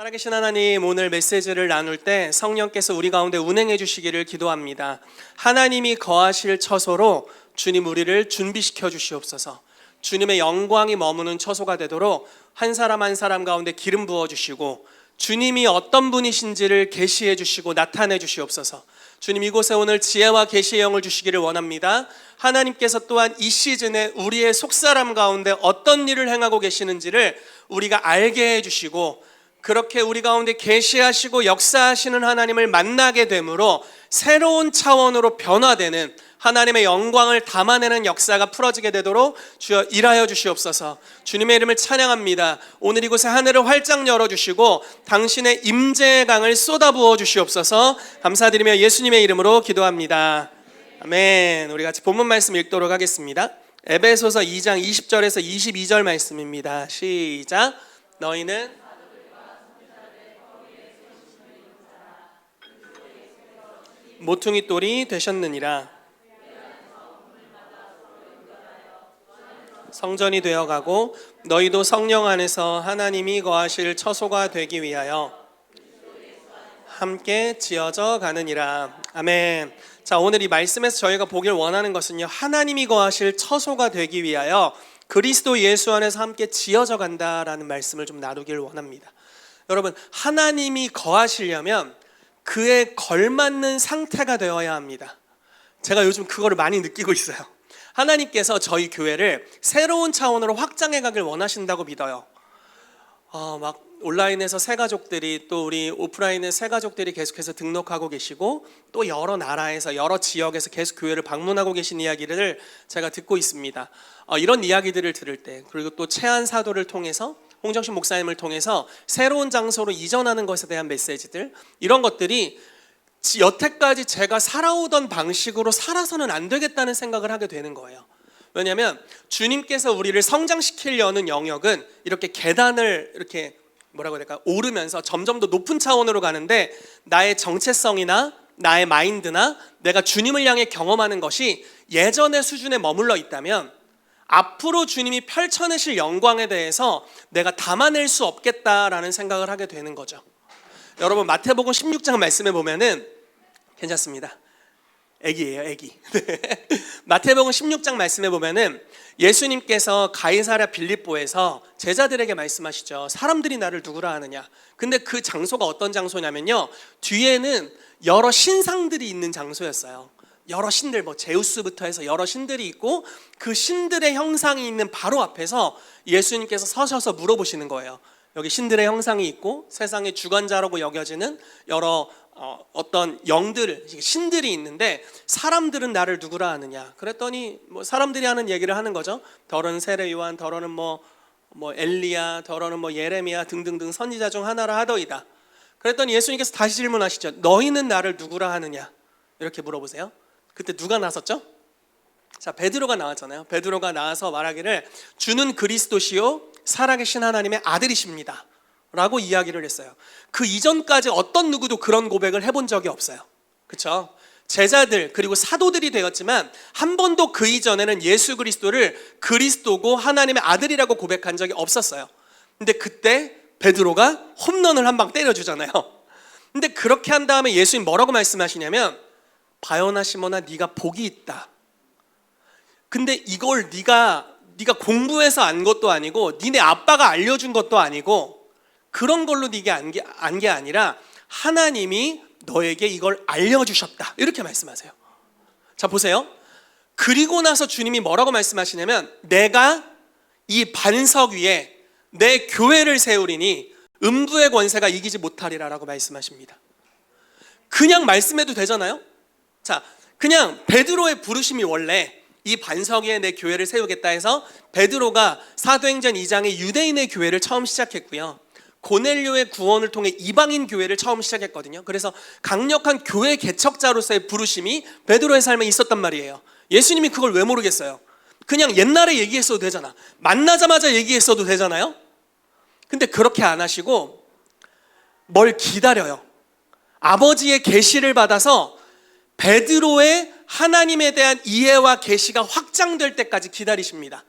살아계신 하나님, 오늘 메시지를 나눌 때 성령께서 우리 가운데 운행해 주시기를 기도합니다. 하나님이 거하실 처소로 주님 우리를 준비시켜 주시옵소서. 주님의 영광이 머무는 처소가 되도록 한 사람 한 사람 가운데 기름 부어 주시고 주님이 어떤 분이신지를 계시해 주시고 나타내 주시옵소서. 주님, 이곳에 오늘 지혜와 계시의 영을 주시기를 원합니다. 하나님께서 또한 이 시즌에 우리의 속사람 가운데 어떤 일을 행하고 계시는지를 우리가 알게 해주시고, 그렇게 우리 가운데 계시하시고 역사하시는 하나님을 만나게 되므로 새로운 차원으로 변화되는 하나님의 영광을 담아내는 역사가 풀어지게 되도록 주여 일하여 주시옵소서. 주님의 이름을 찬양합니다. 오늘 이곳에 하늘을 활짝 열어주시고 당신의 임재의 강을 쏟아부어 주시옵소서. 감사드리며 예수님의 이름으로 기도합니다. 아멘. 우리 같이 본문 말씀 읽도록 하겠습니다. 에베소서 2장 20절에서 22절 말씀입니다. 시작. 너희는 모퉁이 돌이 되셨느니라. 성전이 되어가고 너희도 성령 안에서 하나님이 거하실 처소가 되기 위하여 함께 지어져 가느니라. 아멘. 자, 오늘 이 말씀에서 저희가 보길 원하는 것은요, 하나님이 거하실 처소가 되기 위하여 그리스도 예수 안에서 함께 지어져 간다라는 말씀을 좀 나누길 원합니다. 여러분, 하나님이 거하시려면 그에 걸맞는 상태가 되어야 합니다. 제가 요즘 그거를 많이 느끼고 있어요. 하나님께서 저희 교회를 새로운 차원으로 확장해 가길 원하신다고 믿어요. 막 온라인에서 새가족들이, 또 우리 오프라인의 새가족들이 계속해서 등록하고 계시고, 또 여러 나라에서 여러 지역에서 계속 교회를 방문하고 계신 이야기를 제가 듣고 있습니다. 이런 이야기들을 들을 때, 그리고 또 채한 사도를 통해서, 홍정신 목사님을 통해서 새로운 장소로 이전하는 것에 대한 메시지들, 이런 것들이 여태까지 제가 살아오던 방식으로 살아서는 안 되겠다는 생각을 하게 되는 거예요. 왜냐하면 주님께서 우리를 성장시키려는 영역은 이렇게 계단을 이렇게 뭐라고 해야 될까, 오르면서 점점 더 높은 차원으로 가는데, 나의 정체성이나 나의 마인드나 내가 주님을 향해 경험하는 것이 예전의 수준에 머물러 있다면 앞으로 주님이 펼쳐내실 영광에 대해서 내가 담아낼 수 없겠다라는 생각을 하게 되는 거죠. 여러분, 마태복음 16장 말씀에 보면은, 괜찮습니다, 애기예요, 애기. 마태복음 16장 말씀에 보면은 예수님께서 가이사랴 빌립보에서 제자들에게 말씀하시죠. 사람들이 나를 누구라 하느냐. 근데 그 장소가 어떤 장소냐면요, 뒤에는 여러 신상들이 있는 장소였어요. 여러 신들, 제우스부터 해서 여러 신들이 있고, 그 신들의 형상이 있는 바로 앞에서 예수님께서 서셔서 물어보시는 거예요. 여기 신들의 형상이 있고 세상의 주관자라고 여겨지는 여러 어떤 영들, 신들이 있는데 사람들은 나를 누구라 하느냐. 그랬더니 사람들이 하는 얘기를 하는 거죠. 더러는 세례 요한, 더러는 엘리야, 더러는 예레미야 등등등 선지자 중 하나라 하더이다. 그랬더니 예수님께서 다시 질문하시죠. 너희는 나를 누구라 하느냐, 이렇게 물어보세요. 그때 누가 나섰죠? 자, 베드로가 나왔잖아요. 베드로가 나와서 말하기를 주는 그리스도시요 살아계신 하나님의 아들이십니다 라고 이야기를 했어요. 그 이전까지 어떤 누구도 그런 고백을 해본 적이 없어요. 그렇죠? 제자들 그리고 사도들이 되었지만 한 번도 그 이전에는 예수 그리스도를 그리스도고 하나님의 아들이라고 고백한 적이 없었어요. 근데 그때 베드로가 홈런을 한 방 때려주잖아요. 근데 그렇게 한 다음에 예수님 뭐라고 말씀하시냐면, 바요나 시몬아, 네가 복이 있다. 근데 이걸 네가 공부해서 안 것도 아니고 니네 아빠가 알려준 것도 아니고 그런 걸로 네가 안 게 아니라 하나님이 너에게 이걸 알려주셨다, 이렇게 말씀하세요. 자, 보세요. 그리고 나서 주님이 뭐라고 말씀하시냐면, 내가 이 반석 위에 내 교회를 세우리니 음부의 권세가 이기지 못하리라 라고 말씀하십니다. 그냥 말씀해도 되잖아요. 자, 그냥 베드로의 부르심이 원래 이 반석 위에 내 교회를 세우겠다 해서 베드로가 사도행전 2장에 유대인의 교회를 처음 시작했고요, 고넬료의 구원을 통해 이방인 교회를 처음 시작했거든요. 그래서 강력한 교회 개척자로서의 부르심이 베드로의 삶에 있었단 말이에요. 예수님이 그걸 왜 모르겠어요? 그냥 옛날에 얘기했어도 되잖아. 만나자마자 얘기했어도 되잖아요. 근데 그렇게 안 하시고 뭘 기다려요. 아버지의 계시를 받아서 베드로의 하나님에 대한 이해와 계시가 확장될 때까지 기다리십니다.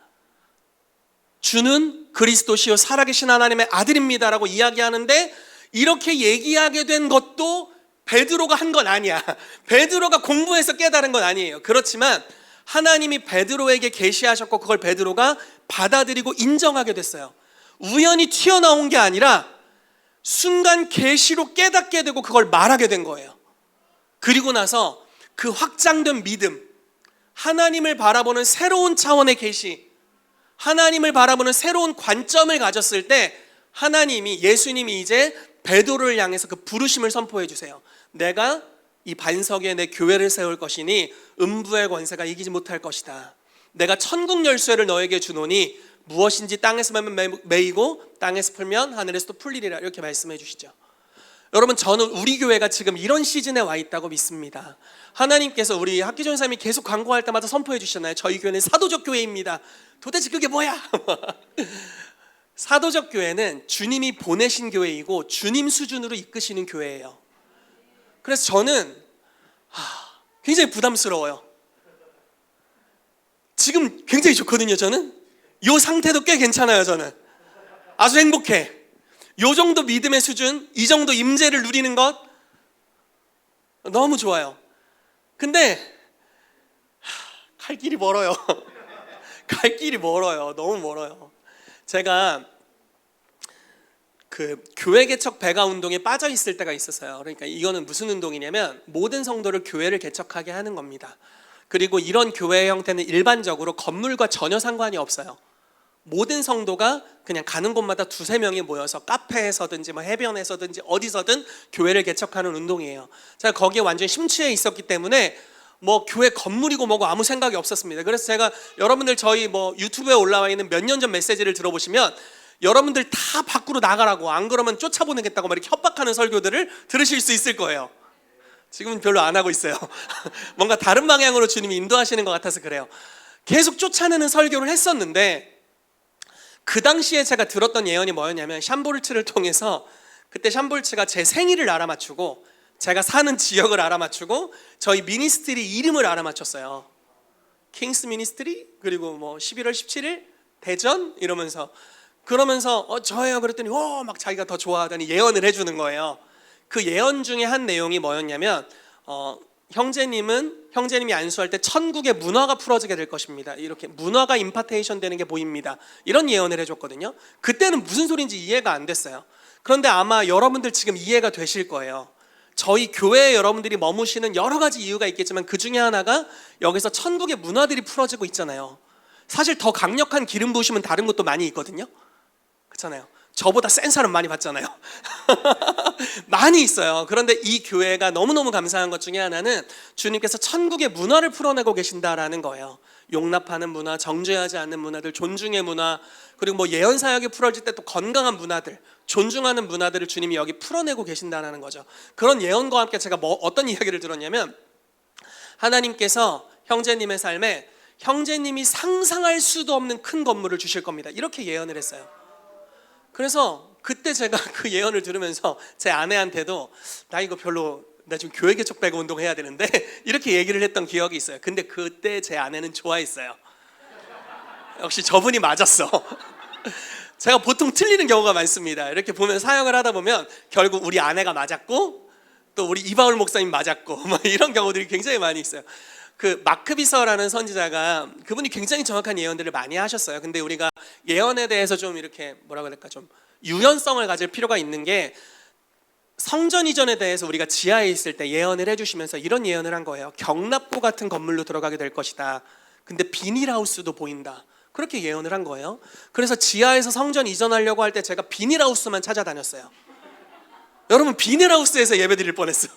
주는 그리스도시요 살아계신 하나님의 아들입니다라고 이야기하는데 이렇게 얘기하게 된 것도 베드로가 한 건 아니야. 베드로가 공부해서 깨달은 건 아니에요. 그렇지만 하나님이 베드로에게 계시하셨고 그걸 베드로가 받아들이고 인정하게 됐어요. 우연히 튀어나온 게 아니라 순간 계시로 깨닫게 되고 그걸 말하게 된 거예요. 그리고 나서 그 확장된 믿음, 하나님을 바라보는 새로운 차원의 계시, 하나님을 바라보는 새로운 관점을 가졌을 때 하나님이, 예수님이 이제 베드로를 향해서 그 부르심을 선포해 주세요. 내가 이 반석 위에 내 교회를 세울 것이니 음부의 권세가 이기지 못할 것이다. 내가 천국 열쇠를 너에게 주노니 무엇인지 땅에서 매이고 땅에서 풀면 하늘에서도 풀리리라. 이렇게 말씀해 주시죠. 여러분, 저는 우리 교회가 지금 이런 시즌에 와 있다고 믿습니다. 하나님께서 우리 학기전 사님이 계속 광고할 때마다 선포해 주시잖아요. 저희 교회는 사도적 교회입니다. 도대체 그게 뭐야? 사도적 교회는 주님이 보내신 교회이고 주님 수준으로 이끄시는 교회예요. 그래서 저는 굉장히 부담스러워요. 지금 굉장히 좋거든요. 저는 이 상태도 꽤 괜찮아요. 저는 아주 행복해. 이 정도 믿음의 수준, 이 정도 임재를 누리는 것 너무 좋아요. 근데 갈 길이 멀어요. 갈 길이 멀어요. 너무 멀어요. 제가 그 교회 개척 배가 운동에 빠져 있을 때가 있었어요. 그러니까 이거는 무슨 운동이냐면 모든 성도를 교회를 개척하게 하는 겁니다. 그리고 이런 교회의 형태는 일반적으로 건물과 전혀 상관이 없어요. 모든 성도가 그냥 가는 곳마다 두세 명이 모여서 카페에서든지 뭐 해변에서든지 어디서든 교회를 개척하는 운동이에요. 제가 거기에 완전히 심취해 있었기 때문에 뭐 교회 건물이고 뭐고 아무 생각이 없었습니다. 그래서 제가 여러분들 저희 뭐 유튜브에 올라와 있는 몇 년 전 메시지를 들어보시면 여러분들 다 밖으로 나가라고, 안 그러면 쫓아보내겠다고 막 이렇게 협박하는 설교들을 들으실 수 있을 거예요. 지금은 별로 안 하고 있어요. 뭔가 다른 방향으로 주님이 인도하시는 것 같아서 그래요. 계속 쫓아내는 설교를 했었는데 그 당시에 제가 들었던 예언이 뭐였냐면 샴볼츠를 통해서, 그때 샴볼츠가 제 생일을 알아맞추고 제가 사는 지역을 알아맞추고 저희 미니스트리 이름을 알아맞혔어요. 킹스 미니스트리, 그리고 뭐 11월 17일 대전 이러면서, 그러면서 저예요 그랬더니 막 자기가 더 좋아하더니 예언을 해주는 거예요. 그 예언 중에 한 내용이 뭐였냐면 형제님이 안수할 때 천국의 문화가 풀어지게 될 것입니다. 이렇게 문화가 임파테이션 되는 게 보입니다. 이런 예언을 해줬거든요. 그때는 무슨 소리인지 이해가 안 됐어요. 그런데 아마 여러분들 지금 이해가 되실 거예요. 저희 교회에 여러분들이 머무시는 여러 가지 이유가 있겠지만 그 중에 하나가 여기서 천국의 문화들이 풀어지고 있잖아요. 사실 더 강력한 기름 부으심은 다른 것도 많이 있거든요. 그렇잖아요. 저보다 센 사람 많이 봤잖아요. 많이 있어요. 그런데 이 교회가 너무너무 감사한 것 중에 하나는 주님께서 천국의 문화를 풀어내고 계신다라는 거예요. 용납하는 문화, 정죄하지 않는 문화들, 존중의 문화, 그리고 뭐 예언 사역이 풀어질 때 또 건강한 문화들, 존중하는 문화들을 주님이 여기 풀어내고 계신다라는 거죠. 그런 예언과 함께 제가 어떤 이야기를 들었냐면 하나님께서 형제님의 삶에 형제님이 상상할 수도 없는 큰 건물을 주실 겁니다. 이렇게 예언을 했어요. 그래서 그때 제가 그 예언을 들으면서 제 아내한테도 나 지금 교회 개척 배가 운동해야 되는데 이렇게 얘기를 했던 기억이 있어요. 근데 그때 제 아내는 좋아했어요. 역시 저분이 맞았어. 제가 보통 틀리는 경우가 많습니다. 이렇게 보면 사역을 하다 보면 결국 우리 아내가 맞았고 또 우리 이바울 목사님 맞았고 뭐 이런 경우들이 굉장히 많이 있어요. 그 마크비서라는 선지자가 그분이 굉장히 정확한 예언들을 많이 하셨어요. 근데 우리가 예언에 대해서 좀 이렇게 뭐라고 해야 될까, 좀 유연성을 가질 필요가 있는 게, 성전 이전에 대해서 우리가 지하에 있을 때 예언을 해주시면서 이런 예언을 한 거예요. 경납고 같은 건물로 들어가게 될 것이다. 근데 비닐하우스도 보인다. 그렇게 예언을 한 거예요. 그래서 지하에서 성전 이전하려고 할 때 제가 비닐하우스만 찾아다녔어요. 여러분, 비닐하우스에서 예배 드릴 뻔했어요.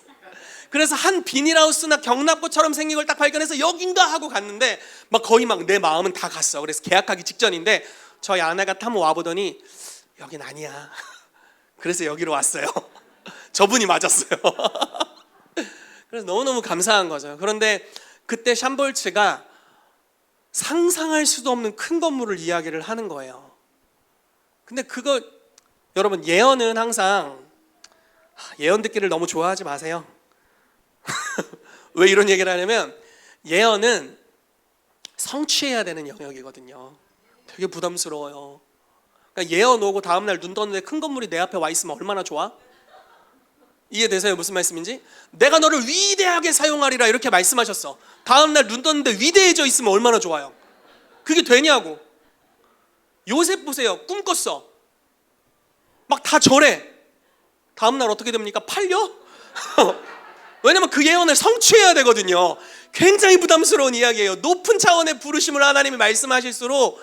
그래서 한 비닐하우스나 경납고처럼 생긴 걸 딱 발견해서 여긴가 하고 갔는데 거의 내 마음은 다 갔어. 그래서 계약하기 직전인데 저희 아내가 한번 와보더니 여긴 아니야. 그래서 여기로 왔어요. 저분이 맞았어요. 그래서 너무너무 감사한 거죠. 그런데 그때 샴볼츠가 상상할 수도 없는 큰 건물을 이야기를 하는 거예요. 근데 그거, 여러분, 예언은 항상 예언 듣기를 너무 좋아하지 마세요. 왜 이런 얘기를 하냐면 예언은 성취해야 되는 영역이거든요. 되게 부담스러워요. 그러니까 예언 오고 다음날 눈 떴는데 큰 건물이 내 앞에 와 있으면 얼마나 좋아? 이해되세요? 무슨 말씀인지? 내가 너를 위대하게 사용하리라 이렇게 말씀하셨어. 다음날 눈 떴는데 위대해져 있으면 얼마나 좋아요. 그게 되냐고. 요셉 보세요. 꿈 꿨어. 막 다 절해. 다음날 어떻게 됩니까? 팔려? 왜냐면 그 예언을 성취해야 되거든요. 굉장히 부담스러운 이야기예요. 높은 차원의 부르심을 하나님이 말씀하실수록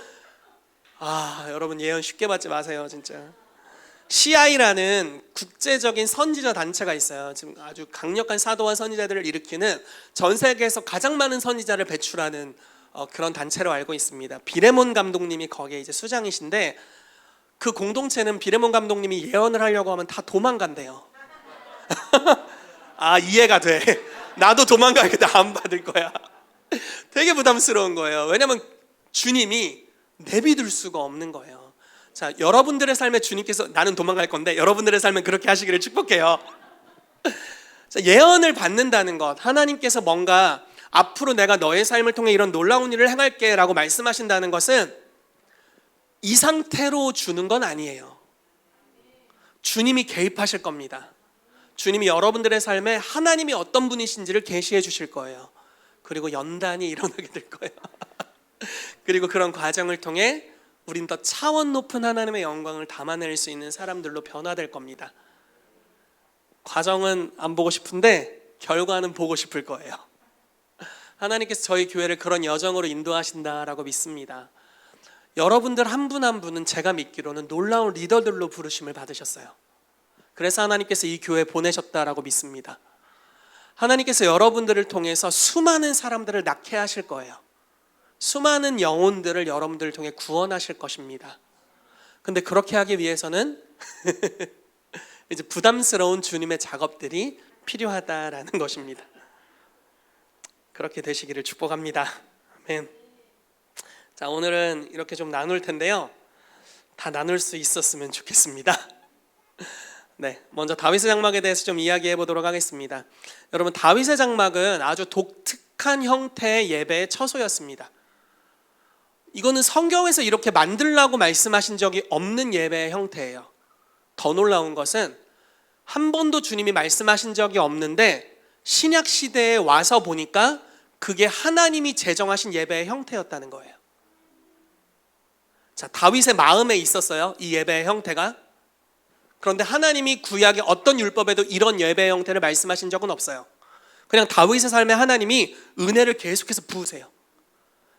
여러분 예언 쉽게 받지 마세요. 진짜. CI라는 국제적인 선지자 단체가 있어요. 지금 아주 강력한 사도와 선지자들을 일으키는 전 세계에서 가장 많은 선지자를 배출하는 그런 단체로 알고 있습니다. 비레몬 감독님이 거기에 이제 수장이신데, 그 공동체는 비레몬 감독님이 예언을 하려고 하면 다 도망간대요. 이해가 돼. 나도 도망가야겠다. 안 받을 거야. 되게 부담스러운 거예요. 왜냐하면 주님이 내비둘 수가 없는 거예요. 자, 여러분들의 삶에 주님께서, 나는 도망갈 건데 여러분들의 삶은 그렇게 하시기를 축복해요. 자, 예언을 받는다는 것, 하나님께서 뭔가 앞으로 내가 너의 삶을 통해 이런 놀라운 일을 행할게 라고 말씀하신다는 것은 이 상태로 주는 건 아니에요. 주님이 개입하실 겁니다. 주님이 여러분들의 삶에 하나님이 어떤 분이신지를 계시해 주실 거예요. 그리고 연단이 일어나게 될 거예요. 그리고 그런 과정을 통해 우린 더 차원 높은 하나님의 영광을 담아낼 수 있는 사람들로 변화될 겁니다. 과정은 안 보고 싶은데 결과는 보고 싶을 거예요. 하나님께서 저희 교회를 그런 여정으로 인도하신다라고 믿습니다. 여러분들 한 분 한 분은 제가 믿기로는 놀라운 리더들로 부르심을 받으셨어요. 그래서 하나님께서 이 교회에 보내셨다라고 믿습니다. 하나님께서 여러분들을 통해서 수많은 사람들을 낳게 하실 거예요. 수많은 영혼들을 여러분들을 통해 구원하실 것입니다. 근데 그렇게 하기 위해서는 이제 부담스러운 주님의 작업들이 필요하다라는 것입니다. 그렇게 되시기를 축복합니다. 아멘. 자, 오늘은 이렇게 좀 나눌 텐데요. 다 나눌 수 있었으면 좋겠습니다. 네, 먼저 다윗의 장막에 대해서 좀 이야기해 보도록 하겠습니다. 여러분, 다윗의 장막은 아주 독특한 형태의 예배의 처소였습니다. 이거는 성경에서 이렇게 만들라고 말씀하신 적이 없는 예배의 형태예요. 더 놀라운 것은 한 번도 주님이 말씀하신 적이 없는데 신약 시대에 와서 보니까 그게 하나님이 제정하신 예배의 형태였다는 거예요. 자, 다윗의 마음에 있었어요, 이 예배의 형태가. 그런데 하나님이 구약의 어떤 율법에도 이런 예배의 형태를 말씀하신 적은 없어요. 그냥 다윗의 삶에 하나님이 은혜를 계속해서 부으세요.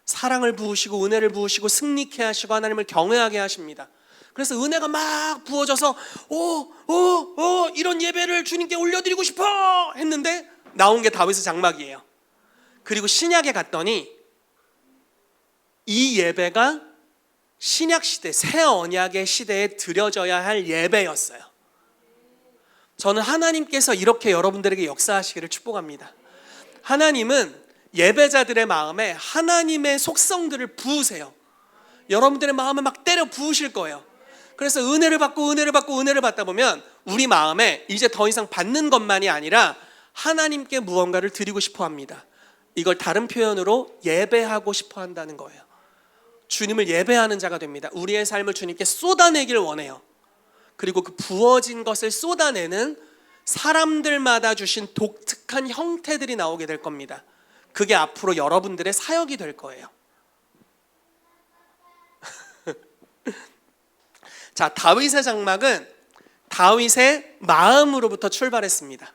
사랑을 부으시고 은혜를 부으시고 승리케 하시고 하나님을 경외하게 하십니다. 그래서 은혜가 막 부어져서 이런 예배를 주님께 올려드리고 싶어 했는데 나온 게 다윗의 장막이에요. 그리고 신약에 갔더니 이 예배가 신약 시대, 새 언약의 시대에 드려져야 할 예배였어요. 저는 하나님께서 이렇게 여러분들에게 역사하시기를 축복합니다. 하나님은 예배자들의 마음에 하나님의 속성들을 부으세요. 여러분들의 마음에 막 때려 부으실 거예요. 그래서 은혜를 받고 은혜를 받다 보면 우리 마음에 이제 더 이상 받는 것만이 아니라 하나님께 무언가를 드리고 싶어 합니다. 이걸 다른 표현으로 예배하고 싶어 한다는 거예요. 주님을 예배하는 자가 됩니다. 우리의 삶을 주님께 쏟아내길 원해요. 그리고 그 부어진 것을 쏟아내는 사람들마다 주신 독특한 형태들이 나오게 될 겁니다. 그게 앞으로 여러분들의 사역이 될 거예요. 자, 다윗의 장막은 다윗의 마음으로부터 출발했습니다.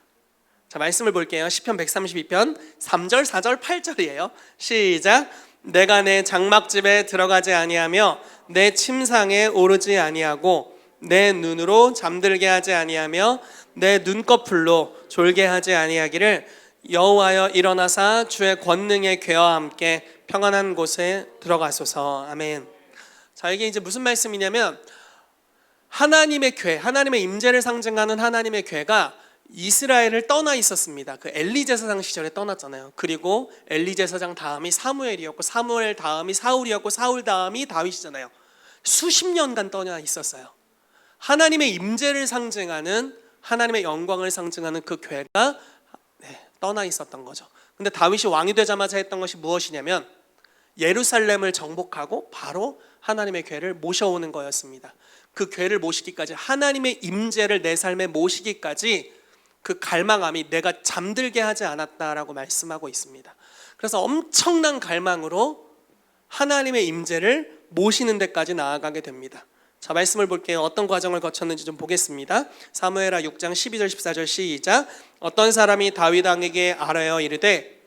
자, 말씀을 볼게요. 시편 132편 3절, 4절, 8절이에요. 시작. 내가 내 장막집에 들어가지 아니하며 내 침상에 오르지 아니하고 내 눈으로 잠들게 하지 아니하며 내 눈꺼풀로 졸게 하지 아니하기를 여호와여 일어나사 주의 권능의 궤와 함께 평안한 곳에 들어가소서. 아멘. 자, 이게 이제 무슨 말씀이냐면 하나님의 궤, 하나님의 임재를 상징하는 하나님의 궤가 이스라엘을 떠나 있었습니다. 그 엘리 제사장 시절에 떠났잖아요. 그리고 엘리 제사장 다음이 사무엘이었고 사무엘 다음이 사울이었고 사울 다음이 다윗이잖아요. 수십 년간 떠나 있었어요. 하나님의 임재를 상징하는, 하나님의 영광을 상징하는 그 궤가 떠나 있었던 거죠. 근데 다윗이 왕이 되자마자 했던 것이 무엇이냐면 예루살렘을 정복하고 바로 하나님의 궤를 모셔오는 거였습니다. 그 궤를 모시기까지, 하나님의 임재를 내 삶에 모시기까지 그 갈망함이 내가 잠들게 하지 않았다라고 말씀하고 있습니다. 그래서 엄청난 갈망으로 하나님의 임재를 모시는 데까지 나아가게 됩니다. 자, 말씀을 볼게요. 어떤 과정을 거쳤는지 좀 보겠습니다. 사무엘하 6장 12절 14절 시작. 어떤 사람이 다윗 왕에게 아뢰어 이르되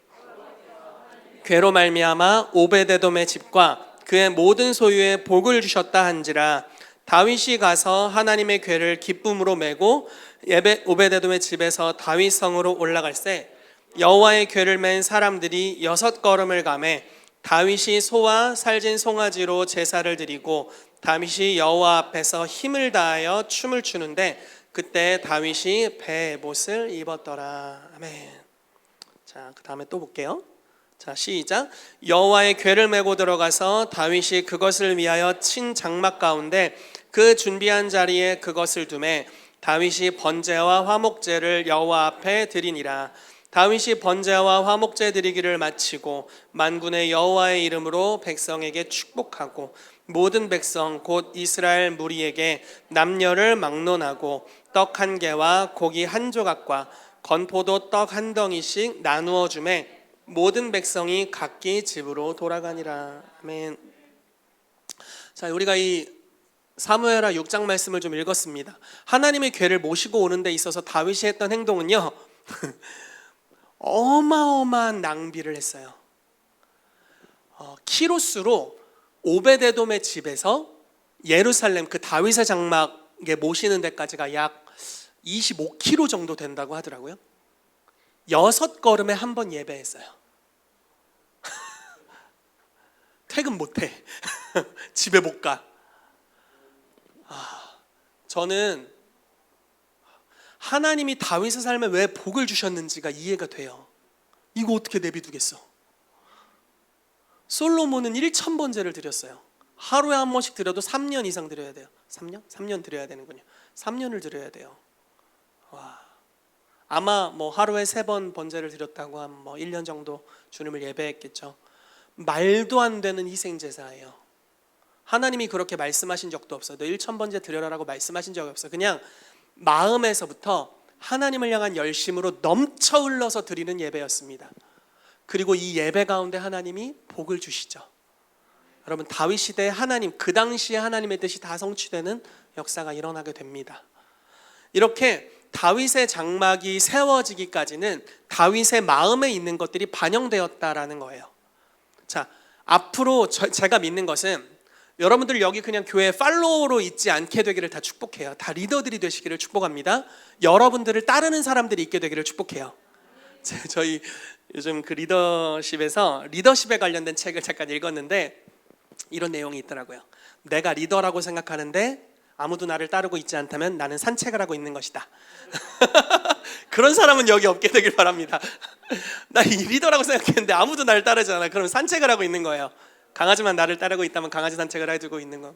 괴로 말미암아 오베데돔의 집과 그의 모든 소유에 복을 주셨다 한지라. 다윗이 가서 하나님의 궤를 기쁨으로 메고 오베데돔의 집에서 다윗 성으로 올라갈새 여호와의 궤를 맨 사람들이 6걸음을 가매 다윗이 소와 살진 송아지로 제사를 드리고 다윗이 여호와 앞에서 힘을 다하여 춤을 추는데 그때 다윗이 베옷을 입었더라. 아멘. 자, 그 다음에 또 볼게요. 자, 시작. 여호와의 궤를 메고 들어가서 다윗이 그것을 위하여 친 장막 가운데 그 준비한 자리에 그것을 두매 다윗이 번제와 화목제를 여호와 앞에 드리니라. 다윗이 번제와 화목제 드리기를 마치고 만군의 여호와의 이름으로 백성에게 축복하고 모든 백성 곧 이스라엘 무리에게 남녀를 막론하고 떡 한 개와 고기 한 조각과 건포도 떡 한 덩이씩 나누어 주매 모든 백성이 각기 집으로 돌아가니라. 아멘. 자, 우리가 이 사무엘하 6장 말씀을 좀 읽었습니다. 하나님의 궤를 모시고 오는 데 있어서 다윗이 했던 행동은요 어마어마한 낭비를 했어요. 키로수로 오베데돔의 집에서 예루살렘 그 다윗의 장막에 모시는 데까지가 약 25km 정도 된다고 하더라고요. 6걸음에 한 번 예배했어요. 퇴근 못해. 집에 못 가. 저는 하나님이 다윗의 삶에 왜 복을 주셨는지가 이해가 돼요. 이거 어떻게 내비두겠어? 솔로몬은 1000번제를 드렸어요. 하루에 한 번씩 드려도 3년 이상 드려야 돼요. 3년? 3년 드려야 되는군요. 3년을 드려야 돼요. 와. 아마 뭐 하루에 3번 번제를 드렸다고 하면 뭐 1년 정도 주님을 예배했겠죠. 말도 안 되는 희생제사예요. 하나님이 그렇게 말씀하신 적도 없어요. 너 1000번제 드려라라고 말씀하신 적이 없어요. 그냥 마음에서부터 하나님을 향한 열심으로 넘쳐 흘러서 드리는 예배였습니다. 그리고 이 예배 가운데 하나님이 복을 주시죠. 여러분, 다윗 시대에 하나님, 그 당시에 하나님의 뜻이 다 성취되는 역사가 일어나게 됩니다. 이렇게 다윗의 장막이 세워지기까지는 다윗의 마음에 있는 것들이 반영되었다라는 거예요. 자, 앞으로 제가 믿는 것은 여러분들 여기 그냥 교회 팔로워로 있지 않게 되기를 다 축복해요. 다 리더들이 되시기를 축복합니다. 여러분들을 따르는 사람들이 있게 되기를 축복해요. 저희 요즘 그 리더십에서 리더십에 관련된 책을 잠깐 읽었는데 이런 내용이 있더라고요. 내가 리더라고 생각하는데 아무도 나를 따르고 있지 않다면 나는 산책을 하고 있는 것이다. 그런 사람은 여기 없게 되길 바랍니다. 나 이 리더라고 생각했는데 아무도 나를 따르지 않아. 그럼 산책을 하고 있는 거예요. 강아지만 나를 따르고 있다면 강아지 산책을 해주고 있는 거,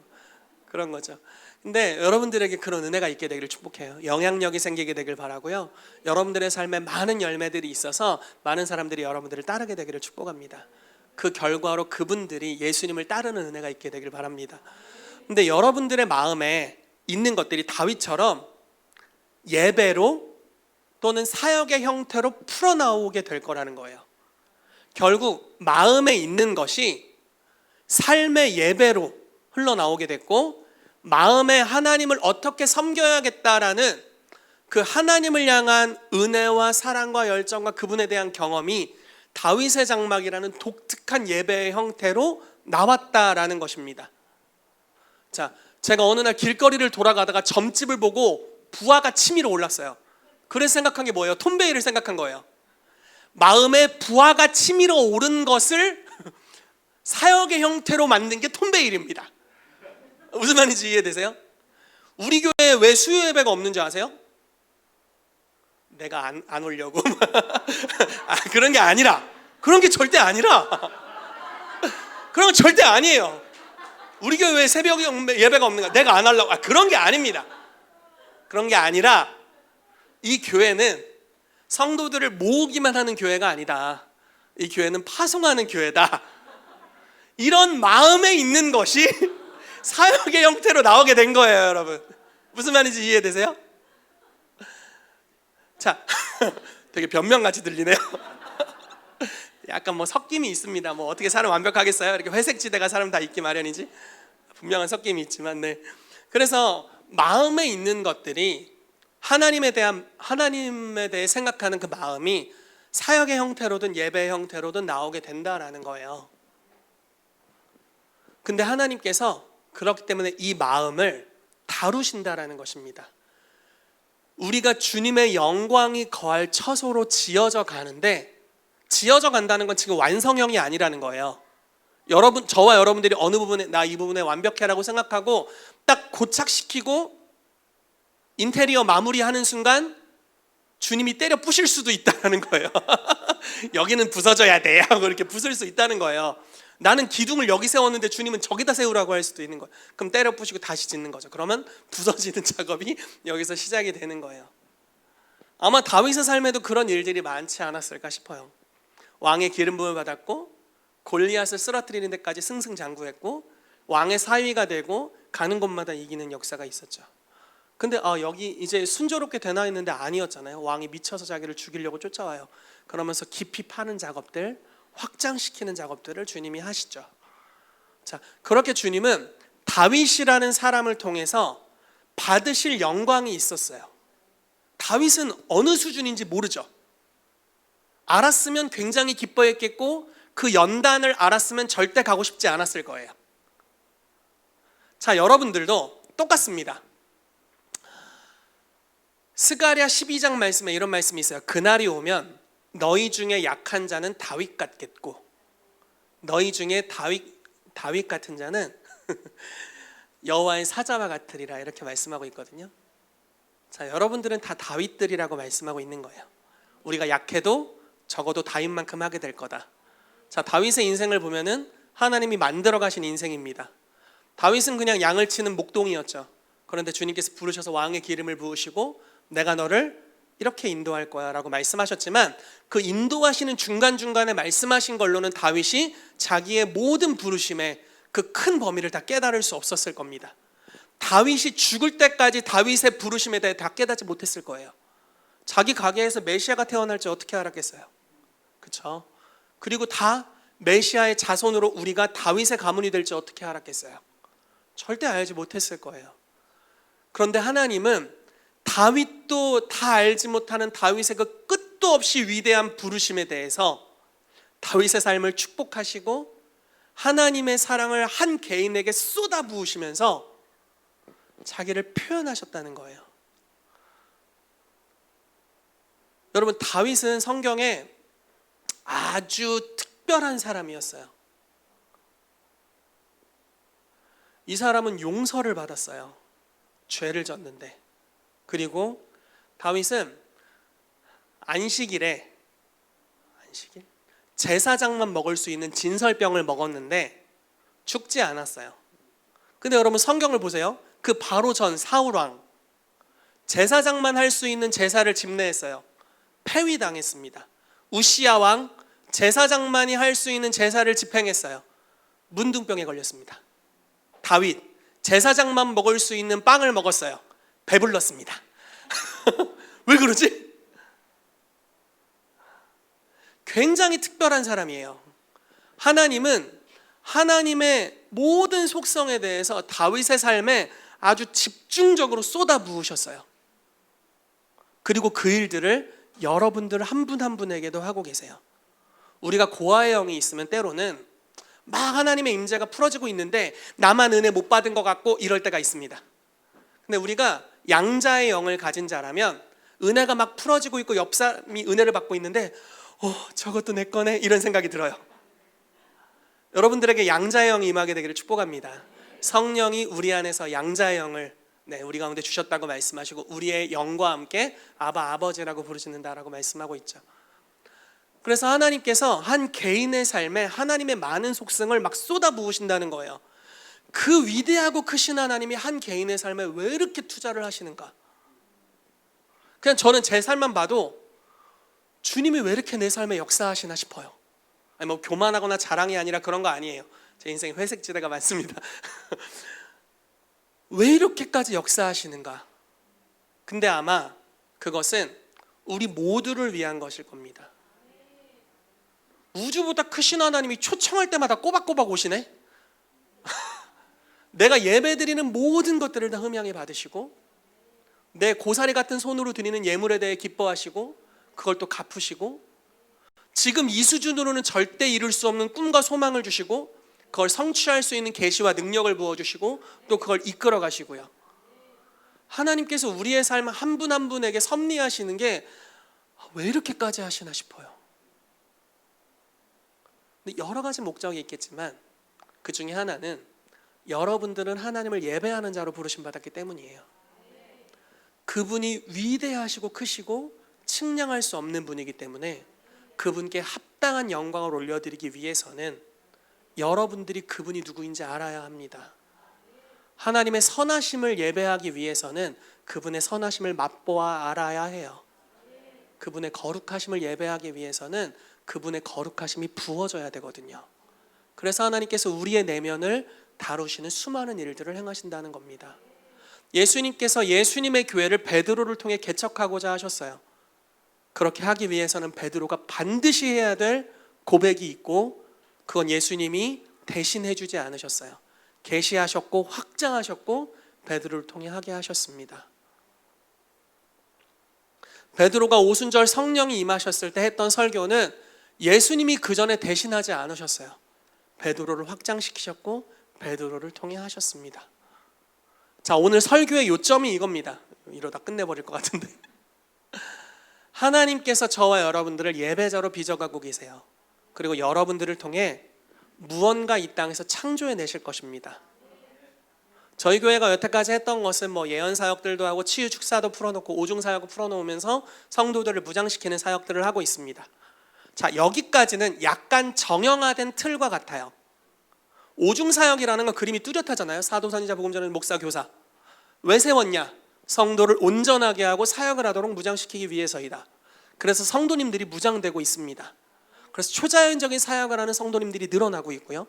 그런 거죠. 근데 여러분들에게 그런 은혜가 있게 되기를 축복해요. 영향력이 생기게 되길 바라고요. 여러분들의 삶에 많은 열매들이 있어서 많은 사람들이 여러분들을 따르게 되기를 축복합니다. 그 결과로 그분들이 예수님을 따르는 은혜가 있게 되길 바랍니다. 근데 여러분들의 마음에 있는 것들이 다윗처럼 예배로 또는 사역의 형태로 풀어나오게 될 거라는 거예요. 결국 마음에 있는 것이 삶의 예배로 흘러나오게 됐고, 마음에 하나님을 어떻게 섬겨야겠다라는 그 하나님을 향한 은혜와 사랑과 열정과 그분에 대한 경험이 다윗의 장막이라는 독특한 예배의 형태로 나왔다라는 것입니다. 자, 제가 어느 날 길거리를 돌아가다가 점집을 보고 부화가 치밀어 올랐어요. 그래서 생각한 게 뭐예요? 톰베이를 생각한 거예요. 마음에 부화가 치밀어 오른 것을 사역의 형태로 만든 게 톰베일입니다. 무슨 말인지 이해되세요? 우리 교회에 왜 수요 예배가 없는 줄 아세요? 내가 안 오려고. 그런 게 아니라, 그런 게 절대 아니라, 그런 건 절대 아니에요. 우리 교회에 왜 새벽 예배가 없는가? 내가 안 하려고. 그런 게 아닙니다. 그런 게 아니라 이 교회는 성도들을 모으기만 하는 교회가 아니다. 이 교회는 파송하는 교회다. 이런 마음에 있는 것이 사역의 형태로 나오게 된 거예요, 여러분. 무슨 말인지 이해되세요? 자, 되게 변명같이 들리네요. 약간 뭐 섞임이 있습니다. 뭐 어떻게 사람 완벽하겠어요? 이렇게 회색 지대가 사람 다 있기 마련이지. 분명한 섞임이 있지만, 네. 그래서 마음에 있는 것들이 하나님에 대해 생각하는 그 마음이 사역의 형태로든 예배의 형태로든 나오게 된다라는 거예요. 근데 하나님께서 그렇기 때문에 이 마음을 다루신다라는 것입니다. 우리가 주님의 영광이 거할 처소로 지어져 가는데, 지어져 간다는 건 지금 완성형이 아니라는 거예요. 저와 여러분들이 어느 부분에 나 이 부분에 완벽해라고 생각하고 딱 고착시키고 인테리어 마무리하는 순간 주님이 때려 부실 수도 있다는 거예요. 여기는 부서져야 돼 하고 이렇게 부술 수 있다는 거예요. 나는 기둥을 여기 세웠는데 주님은 저기다 세우라고 할 수도 있는 거예요. 그럼 때려 부시고 다시 짓는 거죠. 그러면 부서지는 작업이 여기서 시작이 되는 거예요. 아마 다윗의 삶에도 그런 일들이 많지 않았을까 싶어요. 왕의 기름 부음을 받았고 골리앗을 쓰러뜨리는 데까지 승승장구했고 왕의 사위가 되고 가는 곳마다 이기는 역사가 있었죠. 근데 여기 이제 순조롭게 되나 했는데 아니었잖아요. 왕이 미쳐서 자기를 죽이려고 쫓아와요. 그러면서 깊이 파는 작업들, 확장시키는 작업들을 주님이 하시죠. 자, 그렇게 주님은 다윗이라는 사람을 통해서 받으실 영광이 있었어요. 다윗은 어느 수준인지 모르죠. 알았으면 굉장히 기뻐했겠고 그 연단을 알았으면 절대 가고 싶지 않았을 거예요. 자, 여러분들도 똑같습니다. 스가랴 12장 말씀에 이런 말씀이 있어요. 그날이 오면 너희 중에 약한 자는 다윗 같겠고 너희 중에 다윗 같은 자는 여호와의 사자와 같으리라, 이렇게 말씀하고 있거든요. 자, 여러분들은 다 다윗들이라고 말씀하고 있는 거예요. 우리가 약해도 적어도 다윗만큼 하게 될 거다. 자, 다윗의 인생을 보면은 하나님이 만들어 가신 인생입니다. 다윗은 그냥 양을 치는 목동이었죠. 그런데 주님께서 부르셔서 왕의 기름을 부으시고 내가 너를 이렇게 인도할 거야 라고 말씀하셨지만, 그 인도하시는 중간중간에 말씀하신 걸로는 다윗이 자기의 모든 부르심의 그 큰 범위를 다 깨달을 수 없었을 겁니다. 다윗이 죽을 때까지 다윗의 부르심에 대해 다 깨닫지 못했을 거예요. 자기 가게에서 메시아가 태어날지 어떻게 알았겠어요? 그렇죠? 그리고 다 메시아의 자손으로 우리가 다윗의 가문이 될지 어떻게 알았겠어요? 절대 알지 못했을 거예요. 그런데 하나님은 다윗도 다 알지 못하는 다윗의 그 끝도 없이 위대한 부르심에 대해서 다윗의 삶을 축복하시고 하나님의 사랑을 한 개인에게 쏟아 부으시면서 자기를 표현하셨다는 거예요. 여러분, 다윗은 성경에 아주 특별한 사람이었어요. 이 사람은 용서를 받았어요. 죄를 졌는데. 그리고 다윗은 안식일에 제사장만 먹을 수 있는 진설병을 먹었는데 죽지 않았어요. 근데 여러분, 성경을 보세요. 그 바로 전 사울왕, 제사장만 할 수 있는 제사를 집례했어요. 폐위당했습니다. 우시야 왕, 제사장만이 할 수 있는 제사를 집행했어요. 문둥병에 걸렸습니다. 다윗, 제사장만 먹을 수 있는 빵을 먹었어요. 배불렀습니다. 왜 그러지? 굉장히 특별한 사람이에요. 하나님은 하나님의 모든 속성에 대해서 다윗의 삶에 아주 집중적으로 쏟아 부으셨어요. 그리고 그 일들을 여러분들 한 분 한 분에게도 하고 계세요. 우리가 고아의 영이 있으면 때로는 막 하나님의 임재가 풀어지고 있는데 나만 은혜 못 받은 것 같고 이럴 때가 있습니다. 근데 우리가 양자의 영을 가진 자라면 은혜가 막 풀어지고 있고 옆 사람이 은혜를 받고 있는데 저것도 내 거네, 이런 생각이 들어요. 여러분들에게 양자의 영이 임하게 되기를 축복합니다. 성령이 우리 안에서 양자의 영을 우리 가운데 주셨다고 말씀하시고 우리의 영과 함께 아바, 아버지라고 부르시는다라고 말씀하고 있죠. 그래서 하나님께서 한 개인의 삶에 하나님의 많은 속성을 막 쏟아 부으신다는 거예요. 그 위대하고 크신 하나님이 한 개인의 삶에 왜 이렇게 투자를 하시는가? 그냥 저는 제 삶만 봐도 주님이 왜 이렇게 내 삶에 역사하시나 싶어요. 아니 뭐 교만하거나 자랑이 아니라 그런 거 아니에요. 제 인생에 회색 지대가 많습니다. 왜 이렇게까지 역사하시는가? 근데 아마 그것은 우리 모두를 위한 것일 겁니다. 우주보다 크신 하나님이 초청할 때마다 꼬박꼬박 오시네. 내가 예배드리는 모든 것들을 다 흠양해 받으시고 내 고사리 같은 손으로 드리는 예물에 대해 기뻐하시고 그걸 또 갚으시고 지금 이 수준으로는 절대 이룰 수 없는 꿈과 소망을 주시고 그걸 성취할 수 있는 계시와 능력을 부어주시고 또 그걸 이끌어 가시고요. 하나님께서 우리의 삶 한 분 한 분에게 섭리하시는 게 왜 이렇게까지 하시나 싶어요. 근데 여러 가지 목적이 있겠지만 그 중에 하나는 여러분들은 하나님을 예배하는 자로 부르심 받았기 때문이에요. 그분이 위대하시고 크시고 측량할 수 없는 분이기 때문에 그분께 합당한 영광을 올려드리기 위해서는 여러분들이 그분이 누구인지 알아야 합니다. 하나님의 선하심을 예배하기 위해서는 그분의 선하심을 맛보아 알아야 해요. 그분의 거룩하심을 예배하기 위해서는 그분의 거룩하심이 부어져야 되거든요. 그래서 하나님께서 우리의 내면을 다루시는 수많은 일들을 행하신다는 겁니다. 예수님께서 예수님의 교회를 베드로를 통해 개척하고자 하셨어요. 그렇게 하기 위해서는 베드로가 반드시 해야 될 고백이 있고 그건 예수님이 대신해 주지 않으셨어요. 계시하셨고 확장하셨고 베드로를 통해 하게 하셨습니다. 베드로가 오순절 성령이 임하셨을 때 했던 설교는 예수님이 그 전에 대신하지 않으셨어요. 베드로를 확장시키셨고 베드로를 통해 하셨습니다. 자, 오늘 설교의 요점이 이겁니다. 이러다 끝내버릴 것 같은데. 하나님께서 저와 여러분들을 예배자로 빚어가고 계세요. 그리고 여러분들을 통해 무언가 이 땅에서 창조해내실 것입니다. 저희 교회가 여태까지 했던 것은 예언 사역들도 하고 치유 축사도 풀어놓고 오중 사역을 풀어놓으면서 성도들을 무장시키는 사역들을 하고 있습니다. 자, 여기까지는 약간 정형화된 틀과 같아요. 오중 사역이라는 건 그림이 뚜렷하잖아요. 사도, 선지자, 복음 전하는 목사, 교사. 왜 세웠냐? 성도를 온전하게 하고 사역을 하도록 무장시키기 위해서이다. 그래서 성도님들이 무장되고 있습니다. 그래서 초자연적인 사역을 하는 성도님들이 늘어나고 있고요.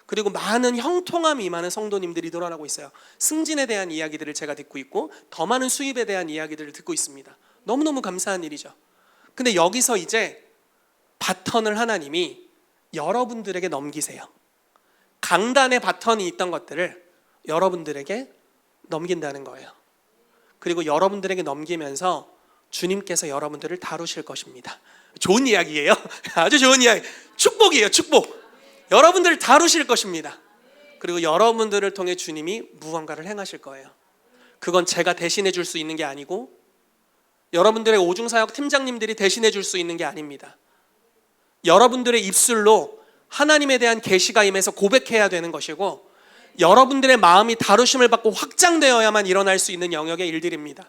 그리고 많은 형통함이 임하는 성도님들이 늘어나고 있어요. 승진에 대한 이야기들을 제가 듣고 있고 더 많은 수입에 대한 이야기들을 듣고 있습니다. 너무너무 감사한 일이죠. 근데 여기서 이제 바턴을 하나님이 여러분들에게 넘기세요. 강단의 바턴이 있던 것들을 여러분들에게 넘긴다는 거예요. 그리고 여러분들에게 넘기면서 주님께서 여러분들을 다루실 것입니다. 좋은 이야기예요. 아주 좋은 이야기. 축복이에요. 축복. 여러분들을 다루실 것입니다. 그리고 여러분들을 통해 주님이 무언가를 행하실 거예요. 그건 제가 대신해 줄 수 있는 게 아니고 여러분들의 오중사역 팀장님들이 대신해 줄 수 있는 게 아닙니다. 여러분들의 입술로 하나님에 대한 계시가 임해서 고백해야 되는 것이고 여러분들의 마음이 다루심을 받고 확장되어야만 일어날 수 있는 영역의 일들입니다.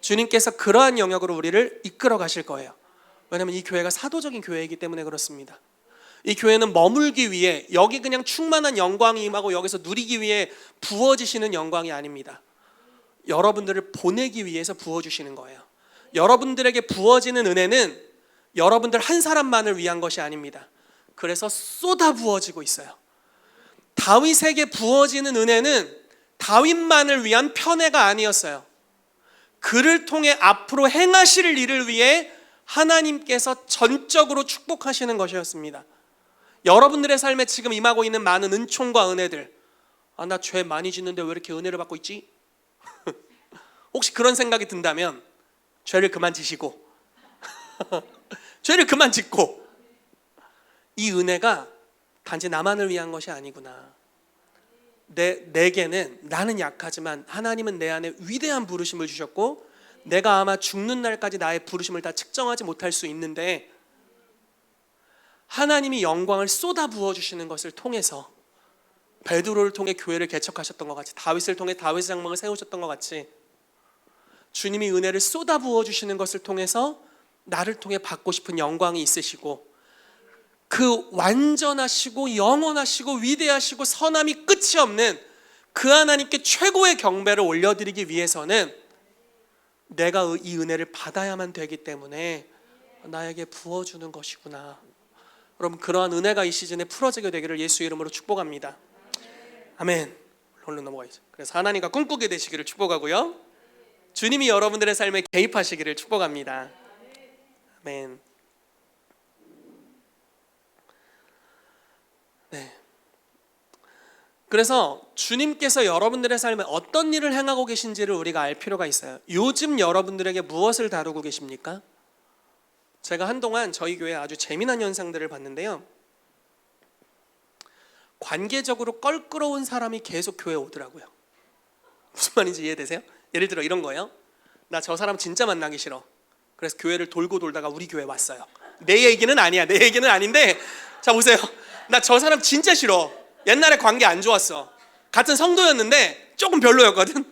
주님께서 그러한 영역으로 우리를 이끌어 가실 거예요. 왜냐하면 이 교회가 사도적인 교회이기 때문에 그렇습니다. 이 교회는 머물기 위해 여기 그냥 충만한 영광이 임하고 여기서 누리기 위해 부어지시는 영광이 아닙니다. 여러분들을 보내기 위해서 부어주시는 거예요. 여러분들에게 부어지는 은혜는 여러분들 한 사람만을 위한 것이 아닙니다. 그래서 쏟아 부어지고 있어요. 다윗에게 부어지는 은혜는 다윗만을 위한 편애가 아니었어요. 그를 통해 앞으로 행하실 일을 위해 하나님께서 전적으로 축복하시는 것이었습니다. 여러분들의 삶에 지금 임하고 있는 많은 은총과 은혜들, 나 죄 많이 짓는데 왜 이렇게 은혜를 받고 있지? 혹시 그런 생각이 든다면 죄를 그만 지시고 죄를 그만 짓고 이 은혜가 단지 나만을 위한 것이 아니구나. 내게는 나는 약하지만 하나님은 내 안에 위대한 부르심을 주셨고 내가 아마 죽는 날까지 나의 부르심을 다 측정하지 못할 수 있는데 하나님이 영광을 쏟아 부어주시는 것을 통해서 베드로를 통해 교회를 개척하셨던 것 같이 다윗을 통해 다윗의 장막을 세우셨던 것 같이 주님이 은혜를 쏟아 부어주시는 것을 통해서 나를 통해 받고 싶은 영광이 있으시고 그 완전하시고 영원하시고 위대하시고 선함이 끝이 없는 그 하나님께 최고의 경배를 올려드리기 위해서는 내가 이 은혜를 받아야만 되기 때문에 나에게 부어주는 것이구나. 여러분 그러한 은혜가 이 시즌에 풀어지게 되기를 예수 이름으로 축복합니다. 아멘. 얼른 넘어가야죠. 그래서 하나님과 꿈꾸게 되시기를 축복하고요. 주님이 여러분들의 삶에 개입하시기를 축복합니다. 아멘. 네. 그래서 주님께서 여러분들의 삶에 어떤 일을 행하고 계신지를 우리가 알 필요가 있어요. 요즘 여러분들에게 무엇을 다루고 계십니까? 제가 한동안 저희 교회에 아주 재미난 현상들을 봤는데요. 관계적으로 껄끄러운 사람이 계속 교회에 오더라고요. 무슨 말인지 이해되세요? 예를 들어 이런 거예요. 나 저 사람 진짜 만나기 싫어. 그래서 교회를 돌고 돌다가 우리 교회 왔어요. 내 얘기는 아니야. 내 얘기는 아닌데, 자 보세요. 나 저 사람 진짜 싫어. 옛날에 관계 안 좋았어. 같은 성도였는데 조금 별로였거든.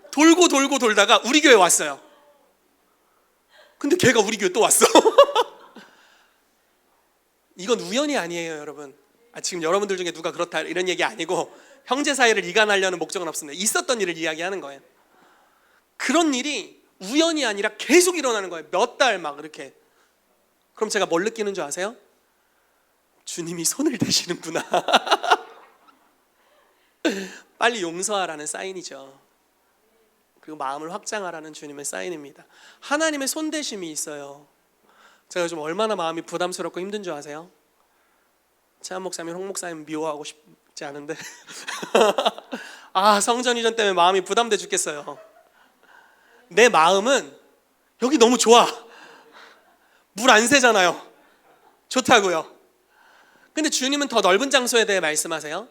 돌고 돌고 돌다가 우리 교회 왔어요. 근데 걔가 우리 교회 또 왔어. 이건 우연이 아니에요, 여러분. 지금 여러분들 중에 누가 그렇다 이런 얘기 아니고 형제 사이를 이간하려는 목적은 없습니다. 있었던 일을 이야기하는 거예요. 그런 일이 우연이 아니라 계속 일어나는 거예요. 몇 달 막 이렇게. 그럼 제가 뭘 느끼는 줄 아세요? 주님이 손을 대시는구나. 빨리 용서하라는 사인이죠. 그리고 마음을 확장하라는 주님의 사인입니다. 하나님의 손대심이 있어요. 제가 좀 얼마나 마음이 부담스럽고 힘든 줄 아세요? 최한 목사님, 홍 목사님 미워하고 싶지 않은데 성전 이전 때문에 마음이 부담돼 죽겠어요. 내 마음은 여기 너무 좋아. 물 안 새잖아요. 좋다고요. 근데 주님은 더 넓은 장소에 대해 말씀하세요.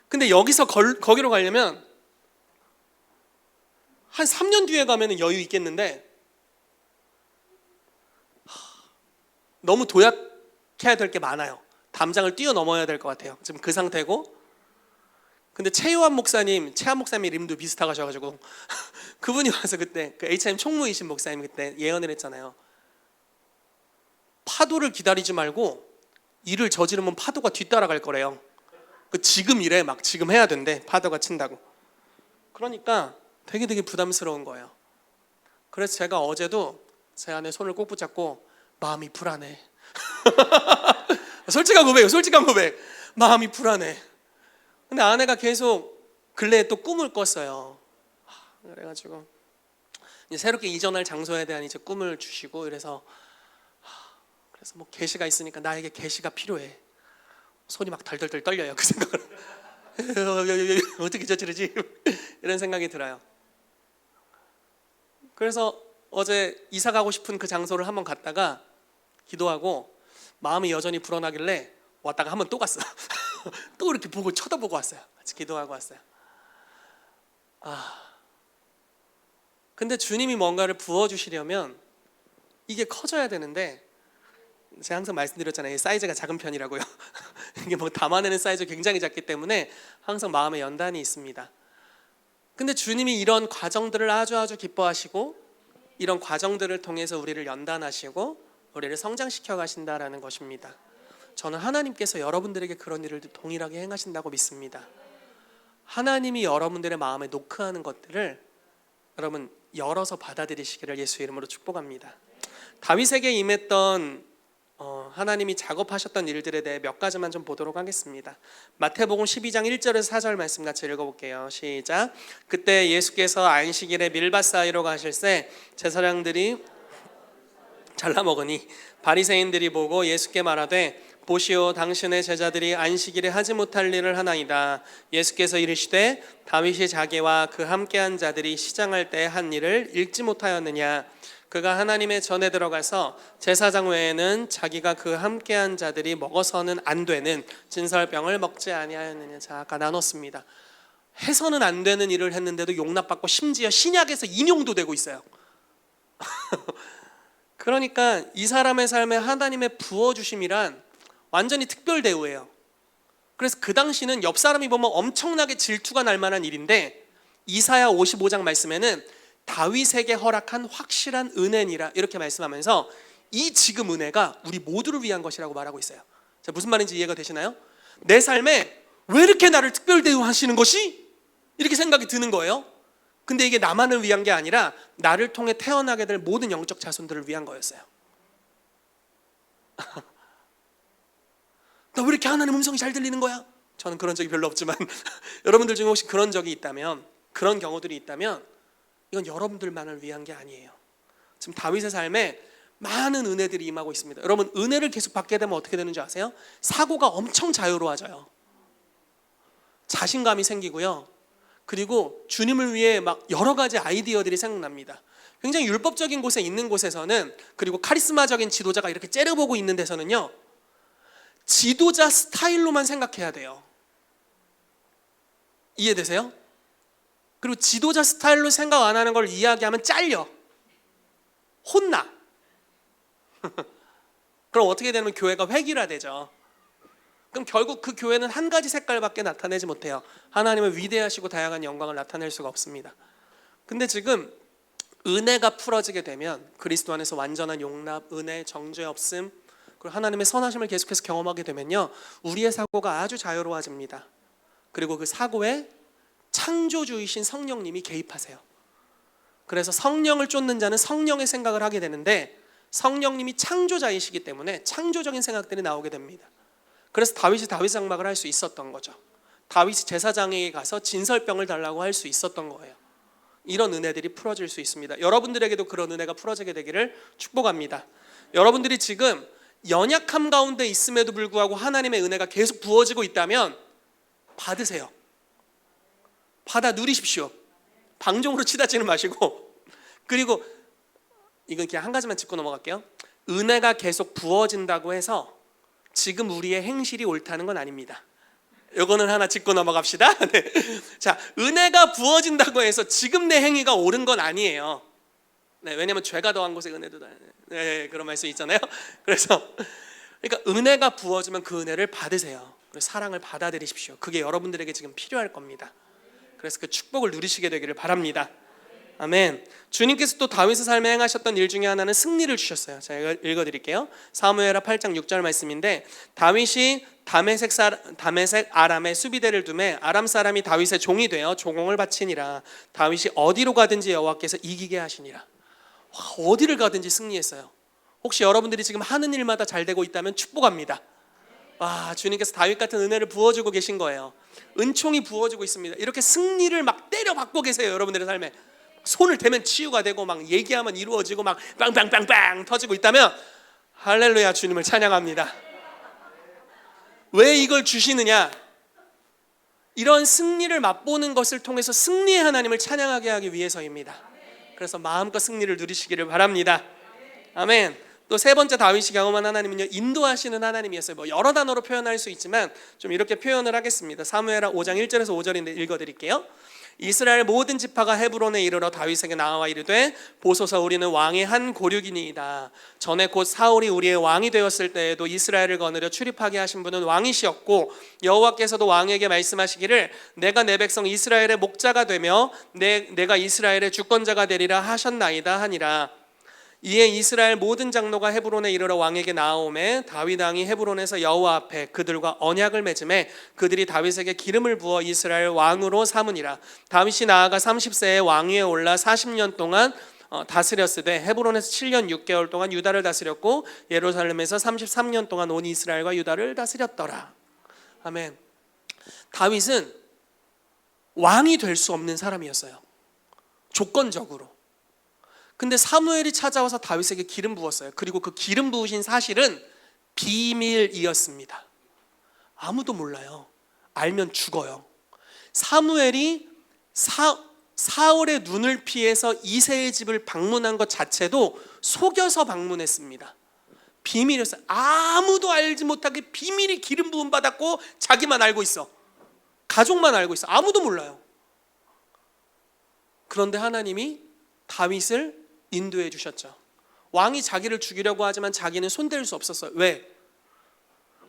근데 여기서 거기로 가려면 한 3년 뒤에 가면 여유 있겠는데 너무 도약해야 될 게 많아요. 담장을 뛰어넘어야 될 것 같아요. 지금 그 상태고. 근데 최한 목사님 이름도 비슷하셔가지고 그분이 와서 그때 그 HM 총무이신 목사님 그때 예언을 했잖아요. 파도를 기다리지 말고 일을 저지르면 파도가 뒤따라갈 거래요. 그 지금 일에 막 지금 해야 된대. 파도가 친다고. 그러니까 되게 부담스러운 거예요. 그래서 제가 어제도 제 아내 손을 꼭 붙잡고 마음이 불안해. 솔직한 고백. 마음이 불안해. 근데 아내가 계속 근래에 또 꿈을 꿨어요. 그래가지고 이제 새롭게 이전할 장소에 대한 이제 꿈을 주시고 그래서 뭐 계시가 있으니까 나에게 계시가 필요해. 손이 막 덜덜덜 떨려요. 그 생각을 어떻게 저지르지? 이런 생각이 들어요. 그래서 어제 이사 가고 싶은 그 장소를 한번 갔다가 기도하고 마음이 여전히 불안하길래 왔다가 한번 또 갔어. 또 이렇게 보고 쳐다보고 왔어요. 같이 기도하고 왔어요. 근데 주님이 뭔가를 부어주시려면 이게 커져야 되는데 제가 항상 말씀드렸잖아요. 사이즈가 작은 편이라고요. 이게 뭐 담아내는 사이즈가 굉장히 작기 때문에 항상 마음에 연단이 있습니다. 근데 주님이 이런 과정들을 아주 기뻐하시고 이런 과정들을 통해서 우리를 연단하시고 우리를 성장시켜 가신다라는 것입니다. 저는 하나님께서 여러분들에게 그런 일을 동일하게 행하신다고 믿습니다. 하나님이 여러분들의 마음에 노크하는 것들을 여러분 열어서 받아들이시기를 예수의 이름으로 축복합니다. 다윗에게 임했던 하나님이 작업하셨던 일들에 대해 몇 가지만 좀 보도록 하겠습니다. 마태복음 12장 1절에서 4절 말씀 같이 읽어볼게요. 시작. 그때 예수께서 안식일에 밀밭 사이로 가실새 제사장들이 잘라 먹으니 바리새인들이 보고 예수께 말하되 보시오 당신의 제자들이 안식일에 하지 못할 일을 하나이다. 예수께서 이르시되 다윗이 자기와 그 함께한 자들이 시장할 때 한 일을 읽지 못하였느냐. 그가 하나님의 전에 들어가서 제사장 외에는 자기가 그 함께한 자들이 먹어서는 안 되는 진설병을 먹지 아니하였느냐. 자, 아까 나눴습니다. 해서는 안 되는 일을 했는데도 용납받고 심지어 신약에서 인용도 되고 있어요. 그러니까 이 사람의 삶에 하나님의 부어주심이란 완전히 특별 대우예요. 그래서 그 당시는 옆 사람이 보면 엄청나게 질투가 날 만한 일인데 이사야 55장 말씀에는 다윗에게 허락한 확실한 은혜니라 이렇게 말씀하면서 이 지금 은혜가 우리 모두를 위한 것이라고 말하고 있어요. 자, 무슨 말인지 이해가 되시나요? 내 삶에 왜 이렇게 나를 특별 대우하시는 것이? 이렇게 생각이 드는 거예요. 근데 이게 나만을 위한 게 아니라 나를 통해 태어나게 될 모든 영적 자손들을 위한 거였어요. 나 왜 이렇게 하나님 음성이 잘 들리는 거야? 저는 그런 적이 별로 없지만 여러분들 중에 혹시 그런 적이 있다면, 그런 경우들이 있다면 이건 여러분들만을 위한 게 아니에요. 지금 다윗의 삶에 많은 은혜들이 임하고 있습니다. 여러분, 은혜를 계속 받게 되면 어떻게 되는 줄 아세요? 사고가 엄청 자유로워져요. 자신감이 생기고요. 그리고 주님을 위해 막 여러 가지 아이디어들이 생각납니다. 굉장히 율법적인 곳에 있는 곳에서는, 그리고 카리스마적인 지도자가 이렇게 째려보고 있는 데서는요, 지도자 스타일로만 생각해야 돼요. 이해되세요? 그리고 지도자 스타일로 생각 안 하는 걸 이야기하면 잘려. 혼나. 그럼 어떻게 되면 교회가 획일화되죠. 그럼 결국 그 교회는 한 가지 색깔밖에 나타내지 못해요. 하나님의 위대하시고 다양한 영광을 나타낼 수가 없습니다. 근데 지금 은혜가 풀어지게 되면 그리스도 안에서 완전한 용납, 은혜, 정죄 없음, 그리고 하나님의 선하심을 계속해서 경험하게 되면요, 우리의 사고가 아주 자유로워집니다. 그리고 그 사고에 창조주이신 성령님이 개입하세요. 그래서 성령을 쫓는 자는 성령의 생각을 하게 되는데, 성령님이 창조자이시기 때문에 창조적인 생각들이 나오게 됩니다. 그래서 다윗이 다윗 장막을 할 수 있었던 거죠. 다윗이 제사장에게 가서 진설병을 달라고 할 수 있었던 거예요. 이런 은혜들이 풀어질 수 있습니다. 여러분들에게도 그런 은혜가 풀어지게 되기를 축복합니다. 여러분들이 지금 연약함 가운데 있음에도 불구하고 하나님의 은혜가 계속 부어지고 있다면 받으세요. 받아 누리십시오. 방종으로 치닫지는 마시고. 그리고 이건 그냥 한 가지만 짚고 넘어갈게요. 은혜가 계속 부어진다고 해서 지금 우리의 행실이 옳다는 건 아닙니다. 이거는 하나 짚고 넘어갑시다. 네. 자, 은혜가 부어진다고 해서 지금 내 행위가 옳은 건 아니에요. 네, 왜냐하면 죄가 더한 곳에 은혜도 다. 네, 그런 말씀 있잖아요. 그래서 그러니까 은혜가 부어지면 그 은혜를 받으세요. 그래서 사랑을 받아들이십시오. 그게 여러분들에게 지금 필요할 겁니다. 그래서 그 축복을 누리시게 되기를 바랍니다. 아멘. 주님께서 또 다윗의 삶에 행하셨던 일 중에 하나는 승리를 주셨어요. 제가 읽어드릴게요. 사무엘하 8장 6절 말씀인데, 다윗이 다메섹 아람에 수비대를 두매 아람 사람이 다윗의 종이 되어 조공을 바치니라. 다윗이 어디로 가든지 여호와께서 이기게 하시니라. 와, 어디를 가든지 승리했어요. 혹시 여러분들이 지금 하는 일마다 잘 되고 있다면 축복합니다. 와, 주님께서 다윗 같은 은혜를 부어주고 계신 거예요. 은총이 부어지고 있습니다. 이렇게 승리를 막 때려받고 계세요. 여러분들의 삶에 손을 대면 치유가 되고 막 얘기하면 이루어지고 막 빵빵빵빵 터지고 있다면 할렐루야, 주님을 찬양합니다. 왜 이걸 주시느냐? 이런 승리를 맛보는 것을 통해서 승리의 하나님을 찬양하게 하기 위해서입니다. 그래서 마음껏 승리를 누리시기를 바랍니다. 아멘. 또 세 번째 다윗이 경험한 하나님은요, 인도하시는 하나님이었어요. 뭐 여러 단어로 표현할 수 있지만 좀 이렇게 표현을 하겠습니다. 사무엘하 5장 1절에서 5절인데 읽어드릴게요. 이스라엘 모든 지파가 헤브론에 이르러 다윗에게 나와 이르되, 보소서 우리는 왕의 한 고륙이니이다. 전에 곧 사울이 우리의 왕이 되었을 때에도 이스라엘을 거느려 출입하게 하신 분은 왕이시었고, 여호와께서도 왕에게 말씀하시기를 내가 내 백성 이스라엘의 목자가 되며 내가 이스라엘의 주권자가 되리라 하셨나이다 하니라. 이에 이스라엘 모든 장로가 헤브론에 이르러 왕에게 나아오매 다윗 왕이 헤브론에서 여호와 앞에 그들과 언약을 맺음에 그들이 다윗에게 기름을 부어 이스라엘 왕으로 삼으니라. 다윗이 나아가 30세에 왕위에 올라 40년 동안 다스렸으되 헤브론에서 7년 6개월 동안 유다를 다스렸고 예루살렘에서 33년 동안 온 이스라엘과 유다를 다스렸더라. 아멘. 다윗은 왕이 될 수 없는 사람이었어요. 조건적으로. 근데 사무엘이 찾아와서 다윗에게 기름 부었어요. 그리고 그 기름 부으신 사실은 비밀이었습니다. 아무도 몰라요. 알면 죽어요. 사무엘이 사울의 눈을 피해서 이새의 집을 방문한 것 자체도 속여서 방문했습니다. 비밀이었어요. 아무도 알지 못하게 비밀이 기름 부음 받았고 자기만 알고 있어. 가족만 알고 있어. 아무도 몰라요. 그런데 하나님이 다윗을 인도해 주셨죠. 왕이 자기를 죽이려고 하지만 자기는 손댈 수 없었어요. 왜?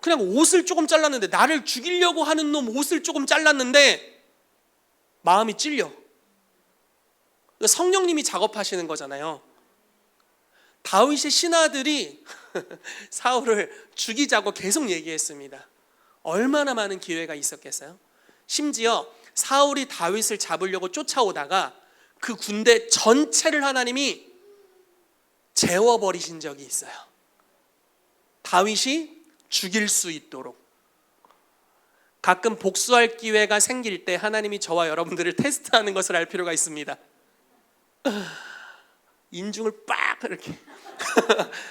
그냥 옷을 조금 잘랐는데, 나를 죽이려고 하는 놈 옷을 조금 잘랐는데 마음이 찔려. 성령님이 작업하시는 거잖아요. 다윗의 신하들이 사울을 죽이자고 계속 얘기했습니다. 얼마나 많은 기회가 있었겠어요? 심지어 사울이 다윗을 잡으려고 쫓아오다가 그 군대 전체를 하나님이 재워버리신 적이 있어요. 다윗이 죽일 수 있도록. 가끔 복수할 기회가 생길 때 하나님이 저와 여러분들을 테스트하는 것을 알 필요가 있습니다. 인중을 빡 이렇게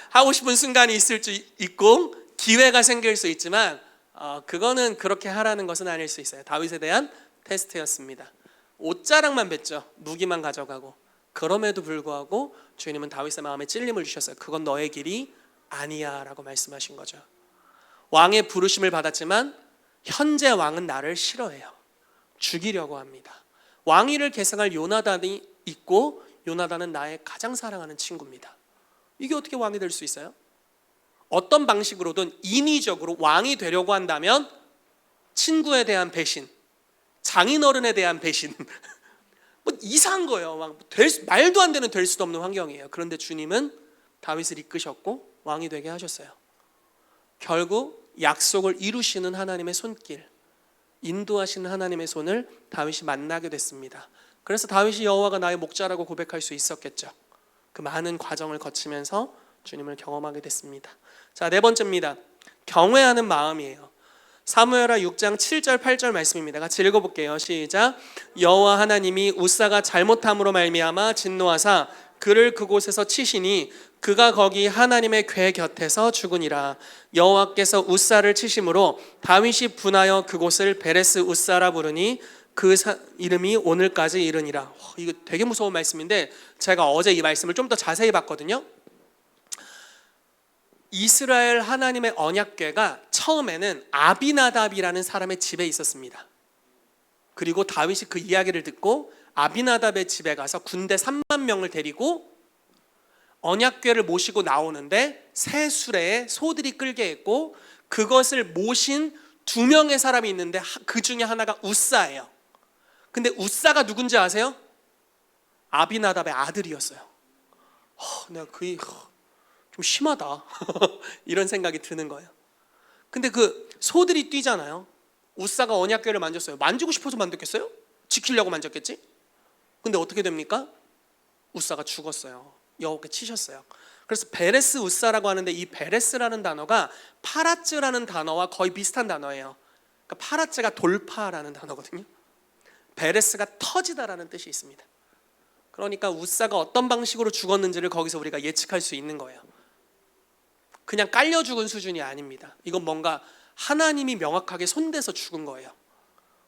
하고 싶은 순간이 있을 수 있고 기회가 생길 수 있지만 그거는 그렇게 하라는 것은 아닐 수 있어요. 다윗에 대한 테스트였습니다. 옷자락만 뱉죠. 무기만 가져가고. 그럼에도 불구하고 주님은 다윗의 마음에 찔림을 주셨어요. 그건 너의 길이 아니야 라고 말씀하신 거죠. 왕의 부르심을 받았지만 현재 왕은 나를 싫어해요. 죽이려고 합니다. 왕위를 계승할 요나단이 있고 요나단은 나의 가장 사랑하는 친구입니다. 이게 어떻게 왕이 될 수 있어요? 어떤 방식으로든 인위적으로 왕이 되려고 한다면 친구에 대한 배신, 장인어른에 대한 배신 뭐 이상한 거예요. 말도 안 되는 될 수도 없는 환경이에요. 그런데 주님은 다윗을 이끄셨고 왕이 되게 하셨어요. 결국 약속을 이루시는 하나님의 손길, 인도하시는 하나님의 손을 다윗이 만나게 됐습니다. 그래서 다윗이 여호와가 나의 목자라고 고백할 수 있었겠죠. 그 많은 과정을 거치면서 주님을 경험하게 됐습니다. 자, 네 번째입니다. 경외하는 마음이에요. 사무엘하 6장 7절 8절 말씀입니다. 같이 읽어볼게요. 시작. 여호와 하나님이 우사가 잘못함으로 말미암아 진노하사 그를 그곳에서 치시니 그가 거기 하나님의 궤 곁에서 죽으니라. 여호와께서 우사를 치심으로 다윗이 분하여 그곳을 베레스 우사라 부르니 그 이름이 오늘까지 이르니라. 이거 되게 무서운 말씀인데 제가 어제 이 말씀을 좀 더 자세히 봤거든요. 이스라엘 하나님의 언약궤가 처음에는 아비나답이라는 사람의 집에 있었습니다. 그리고 다윗이 그 이야기를 듣고 아비나답의 집에 가서 군대 3만 명을 데리고 언약궤를 모시고 나오는데 새 수레에 소들이 끌게 했고 그것을 모신 2명의 사람이 있는데 그 중에 하나가 우사예요. 근데 우사가 누군지 아세요? 아비나답의 아들이었어요. 내가 좀 심하다 이런 생각이 드는 거예요. 근데 그 소들이 뛰잖아요. 우사가 언약궤를 만졌어요. 만지고 싶어서 만졌겠어요? 지키려고 만졌겠지? 근데 어떻게 됩니까? 우사가 죽었어요. 여호와께 치셨어요. 그래서 베레스 우사라고 하는데 이 베레스라는 단어가 파라츠라는 단어와 거의 비슷한 단어예요. 그러니까 파라츠가 돌파라는 단어거든요. 베레스가 터지다라는 뜻이 있습니다. 그러니까 우사가 어떤 방식으로 죽었는지를 거기서 우리가 예측할 수 있는 거예요. 그냥 깔려 죽은 수준이 아닙니다. 이건 뭔가 하나님이 명확하게 손대서 죽은 거예요.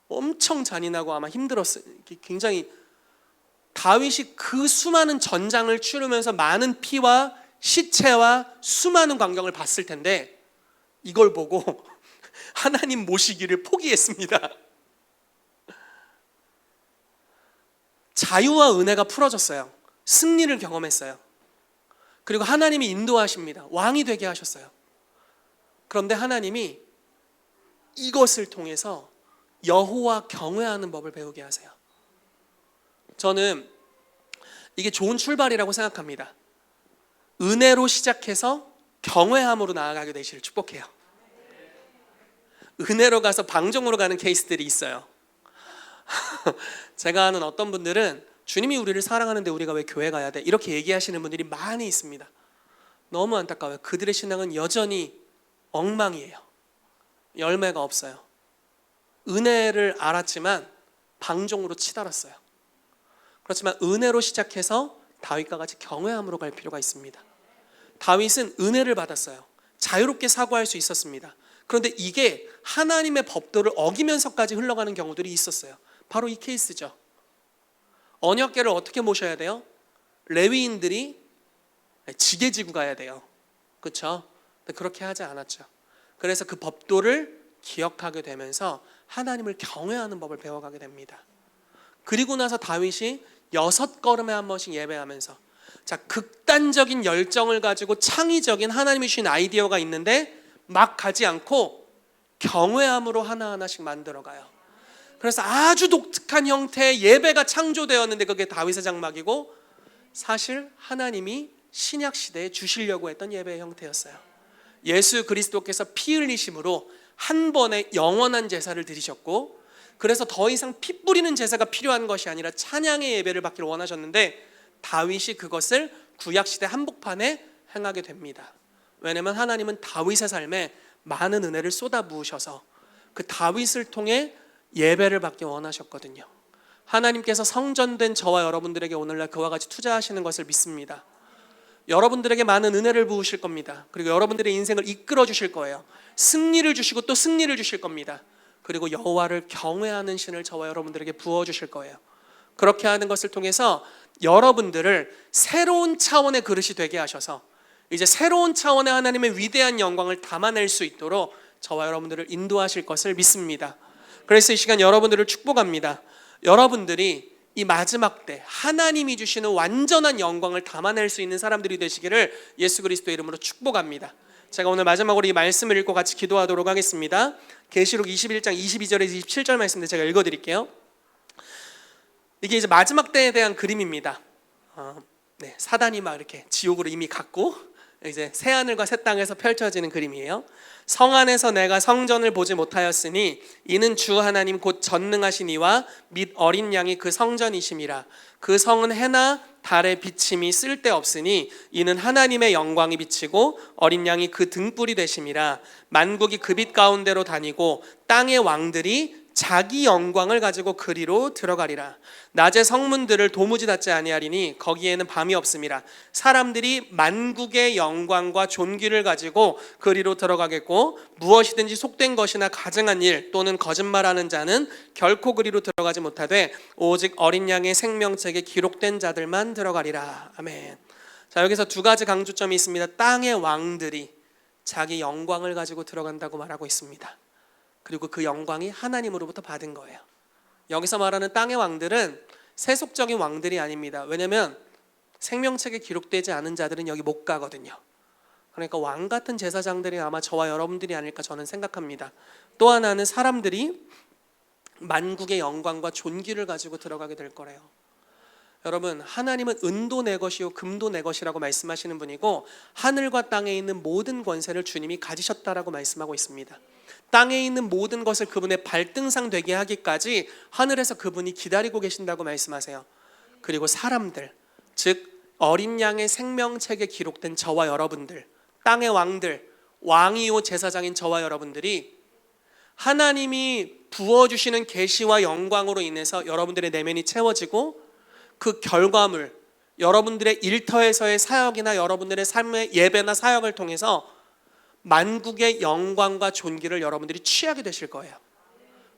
엄청 잔인하고 아마 힘들었어요. 굉장히 다윗이 그 수많은 전장을 치르면서 많은 피와 시체와 수많은 광경을 봤을 텐데 이걸 보고 하나님 모시기를 포기했습니다. 자유와 은혜가 풀어졌어요. 승리를 경험했어요. 그리고 하나님이 인도하십니다. 왕이 되게 하셨어요. 그런데 하나님이 이것을 통해서 여호와 경외하는 법을 배우게 하세요. 저는 이게 좋은 출발이라고 생각합니다. 은혜로 시작해서 경외함으로 나아가게 되시길 축복해요. 은혜로 가서 방종으로 가는 케이스들이 있어요. 제가 아는 어떤 분들은 주님이 우리를 사랑하는데 우리가 왜 교회 가야 돼? 이렇게 얘기하시는 분들이 많이 있습니다. 너무 안타까워요. 그들의 신앙은 여전히 엉망이에요. 열매가 없어요. 은혜를 알았지만 방종으로 치달았어요. 그렇지만 은혜로 시작해서 다윗과 같이 경외함으로 갈 필요가 있습니다. 다윗은 은혜를 받았어요. 자유롭게 사고할 수 있었습니다. 그런데 이게 하나님의 법도를 어기면서까지 흘러가는 경우들이 있었어요. 바로 이 케이스죠. 언약궤를 어떻게 모셔야 돼요? 레위인들이 지게 지고 가야 돼요. 그렇죠? 근데 그렇게 하지 않았죠. 그래서 그 법도를 기억하게 되면서 하나님을 경외하는 법을 배워가게 됩니다. 그리고 나서 다윗이 6걸음에 한 번씩 예배하면서 자, 극단적인 열정을 가지고 창의적인 하나님이 주신 아이디어가 있는데 막 가지 않고 경외함으로 하나하나씩 만들어가요. 그래서 아주 독특한 형태의 예배가 창조되었는데 그게 다윗의 장막이고 사실 하나님이 신약 시대에 주시려고 했던 예배의 형태였어요. 예수 그리스도께서 피 흘리심으로 한 번에 영원한 제사를 드리셨고 그래서 더 이상 피 뿌리는 제사가 필요한 것이 아니라 찬양의 예배를 받기를 원하셨는데 다윗이 그것을 구약시대 한복판에 행하게 됩니다. 왜냐하면 하나님은 다윗의 삶에 많은 은혜를 쏟아부으셔서 그 다윗을 통해 예배를 받기 원하셨거든요. 하나님께서 성전된 저와 여러분들에게 오늘날 그와 같이 투자하시는 것을 믿습니다. 여러분들에게 많은 은혜를 부으실 겁니다. 그리고 여러분들의 인생을 이끌어 주실 거예요. 승리를 주시고 또 승리를 주실 겁니다. 그리고 여호와를 경외하는 신을 저와 여러분들에게 부어 주실 거예요. 그렇게 하는 것을 통해서 여러분들을 새로운 차원의 그릇이 되게 하셔서 이제 새로운 차원의 하나님의 위대한 영광을 담아낼 수 있도록 저와 여러분들을 인도하실 것을 믿습니다. 그래서 이 시간 여러분들을 축복합니다. 여러분들이 이 마지막 때 하나님이 주시는 완전한 영광을 담아낼 수 있는 사람들이 되시기를 예수 그리스도의 이름으로 축복합니다. 제가 오늘 마지막으로 이 말씀을 읽고 같이 기도하도록 하겠습니다. 계시록 21장 22절에서 27절 말씀인데 제가 읽어드릴게요. 이게 이제 마지막 때에 대한 그림입니다. 사단이 막 이렇게 지옥으로 이미 갔고 이제 새 하늘과 새 땅에서 펼쳐지는 그림이에요. 성 안에서 내가 성전을 보지 못하였으니 이는 주 하나님 곧 전능하신 이와 및 어린 양이 그 성전이심이라. 그 성은 해나 달의 비침이 쓸데없으니 이는 하나님의 영광이 비치고 어린 양이 그 등불이 되심이라. 만국이 그 빛 가운데로 다니고 땅의 왕들이 자기 영광을 가지고 그리로 들어가리라. 낮에 성문들을 도무지 닫지 아니하리니 거기에는 밤이 없음이라. 사람들이 만국의 영광과 존귀를 가지고 그리로 들어가겠고 무엇이든지 속된 것이나 가증한 일 또는 거짓말하는 자는 결코 그리로 들어가지 못하되 오직 어린 양의 생명책에 기록된 자들만 들어가리라. 아멘. 자, 여기서 두 가지 강조점이 있습니다. 땅의 왕들이 자기 영광을 가지고 들어간다고 말하고 있습니다. 그리고 그 영광이 하나님으로부터 받은 거예요. 여기서 말하는 땅의 왕들은 세속적인 왕들이 아닙니다. 왜냐하면 생명책에 기록되지 않은 자들은 여기 못 가거든요. 그러니까 왕 같은 제사장들이 아마 저와 여러분들이 아닐까 저는 생각합니다. 또 하나는 사람들이 만국의 영광과 존귀를 가지고 들어가게 될 거래요. 여러분, 하나님은 은도 내 것이요 금도 내 것이라고 말씀하시는 분이고 하늘과 땅에 있는 모든 권세를 주님이 가지셨다라고 말씀하고 있습니다. 땅에 있는 모든 것을 그분의 발등상 되게 하기까지 하늘에서 그분이 기다리고 계신다고 말씀하세요. 그리고 사람들, 즉 어린 양의 생명책에 기록된 저와 여러분들, 땅의 왕들, 왕이요 제사장인 저와 여러분들이 하나님이 부어주시는 계시와 영광으로 인해서 여러분들의 내면이 채워지고 그 결과물, 여러분들의 일터에서의 사역이나 여러분들의 삶의 예배나 사역을 통해서 만국의 영광과 존귀를 여러분들이 취하게 되실 거예요.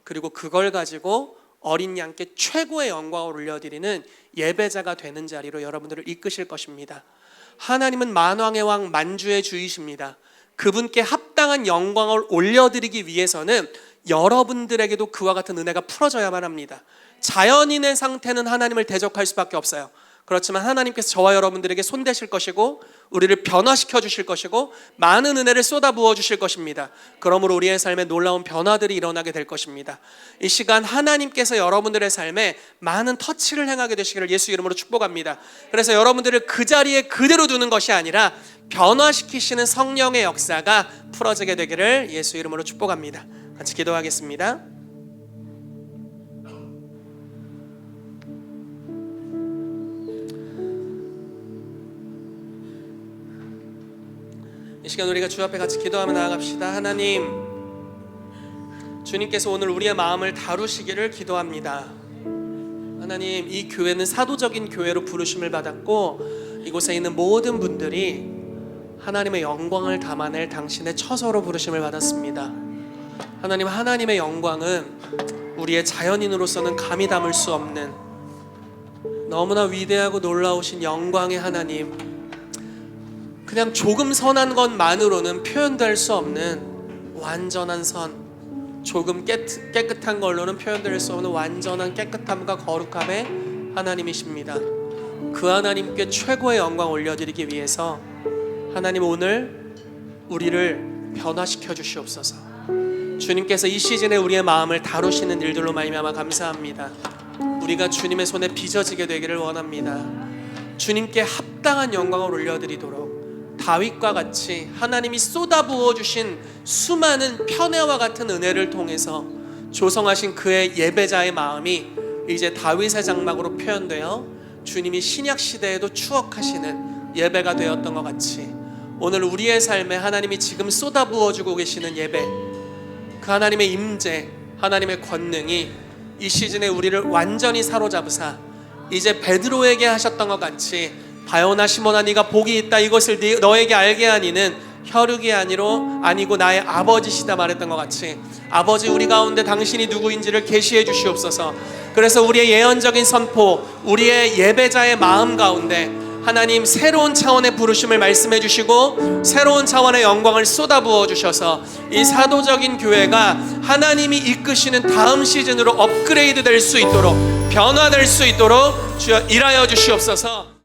그리고 그걸 가지고 어린 양께 최고의 영광을 올려드리는 예배자가 되는 자리로 여러분들을 이끄실 것입니다. 하나님은 만왕의 왕 만주의 주이십니다. 그분께 합당한 영광을 올려드리기 위해서는 여러분들에게도 그와 같은 은혜가 풀어져야만 합니다. 자연인의 상태는 하나님을 대적할 수밖에 없어요. 그렇지만 하나님께서 저와 여러분들에게 손대실 것이고 우리를 변화시켜 주실 것이고 많은 은혜를 쏟아부어 주실 것입니다. 그러므로 우리의 삶에 놀라운 변화들이 일어나게 될 것입니다. 이 시간 하나님께서 여러분들의 삶에 많은 터치를 행하게 되시기를 예수 이름으로 축복합니다. 그래서 여러분들을 그 자리에 그대로 두는 것이 아니라 변화시키시는 성령의 역사가 풀어지게 되기를 예수 이름으로 축복합니다. 같이 기도하겠습니다. 이 시간 우리가 주 앞에 같이 기도하며 나아갑시다. 하나님, 주님께서 오늘 우리의 마음을 다루시기를 기도합니다. 하나님, 이 교회는 사도적인 교회로 부르심을 받았고 이곳에 있는 모든 분들이 하나님의 영광을 담아낼 당신의 처소로 부르심을 받았습니다. 하나님, 하나님의 영광은 우리의 자연인으로서는 감히 담을 수 없는 너무나 위대하고 놀라우신 영광의 하나님, 그냥 조금 선한 것만으로는 표현될 수 없는 완전한 선, 조금 깨끗한 걸로는 표현될 수 없는 완전한 깨끗함과 거룩함의 하나님이십니다. 그 하나님께 최고의 영광 올려드리기 위해서 하나님 오늘 우리를 변화시켜 주시옵소서. 주님께서 이 시즌에 우리의 마음을 다루시는 일들로 말미암아 감사합니다. 우리가 주님의 손에 빚어지게 되기를 원합니다. 주님께 합당한 영광을 올려드리도록 다윗과 같이 하나님이 쏟아부어 주신 수많은 편애와 같은 은혜를 통해서 조성하신 그의 예배자의 마음이 이제 다윗의 장막으로 표현되어 주님이 신약 시대에도 추억하시는 예배가 되었던 것 같이 오늘 우리의 삶에 하나님이 지금 쏟아부어 주고 계시는 예배, 그 하나님의 임재, 하나님의 권능이 이 시즌에 우리를 완전히 사로잡으사 이제 베드로에게 하셨던 것 같이 바요나 시몬아 네가 복이 있다. 이것을 너에게 알게 하니는 혈육이 아니고 나의 아버지시다 말했던 것 같이 아버지 우리 가운데 당신이 누구인지를 계시해 주시옵소서. 그래서 우리의 예언적인 선포, 우리의 예배자의 마음 가운데 하나님 새로운 차원의 부르심을 말씀해 주시고 새로운 차원의 영광을 쏟아부어 주셔서 이 사도적인 교회가 하나님이 이끄시는 다음 시즌으로 업그레이드 될 수 있도록 변화될 수 있도록 주여 일하여 주시옵소서.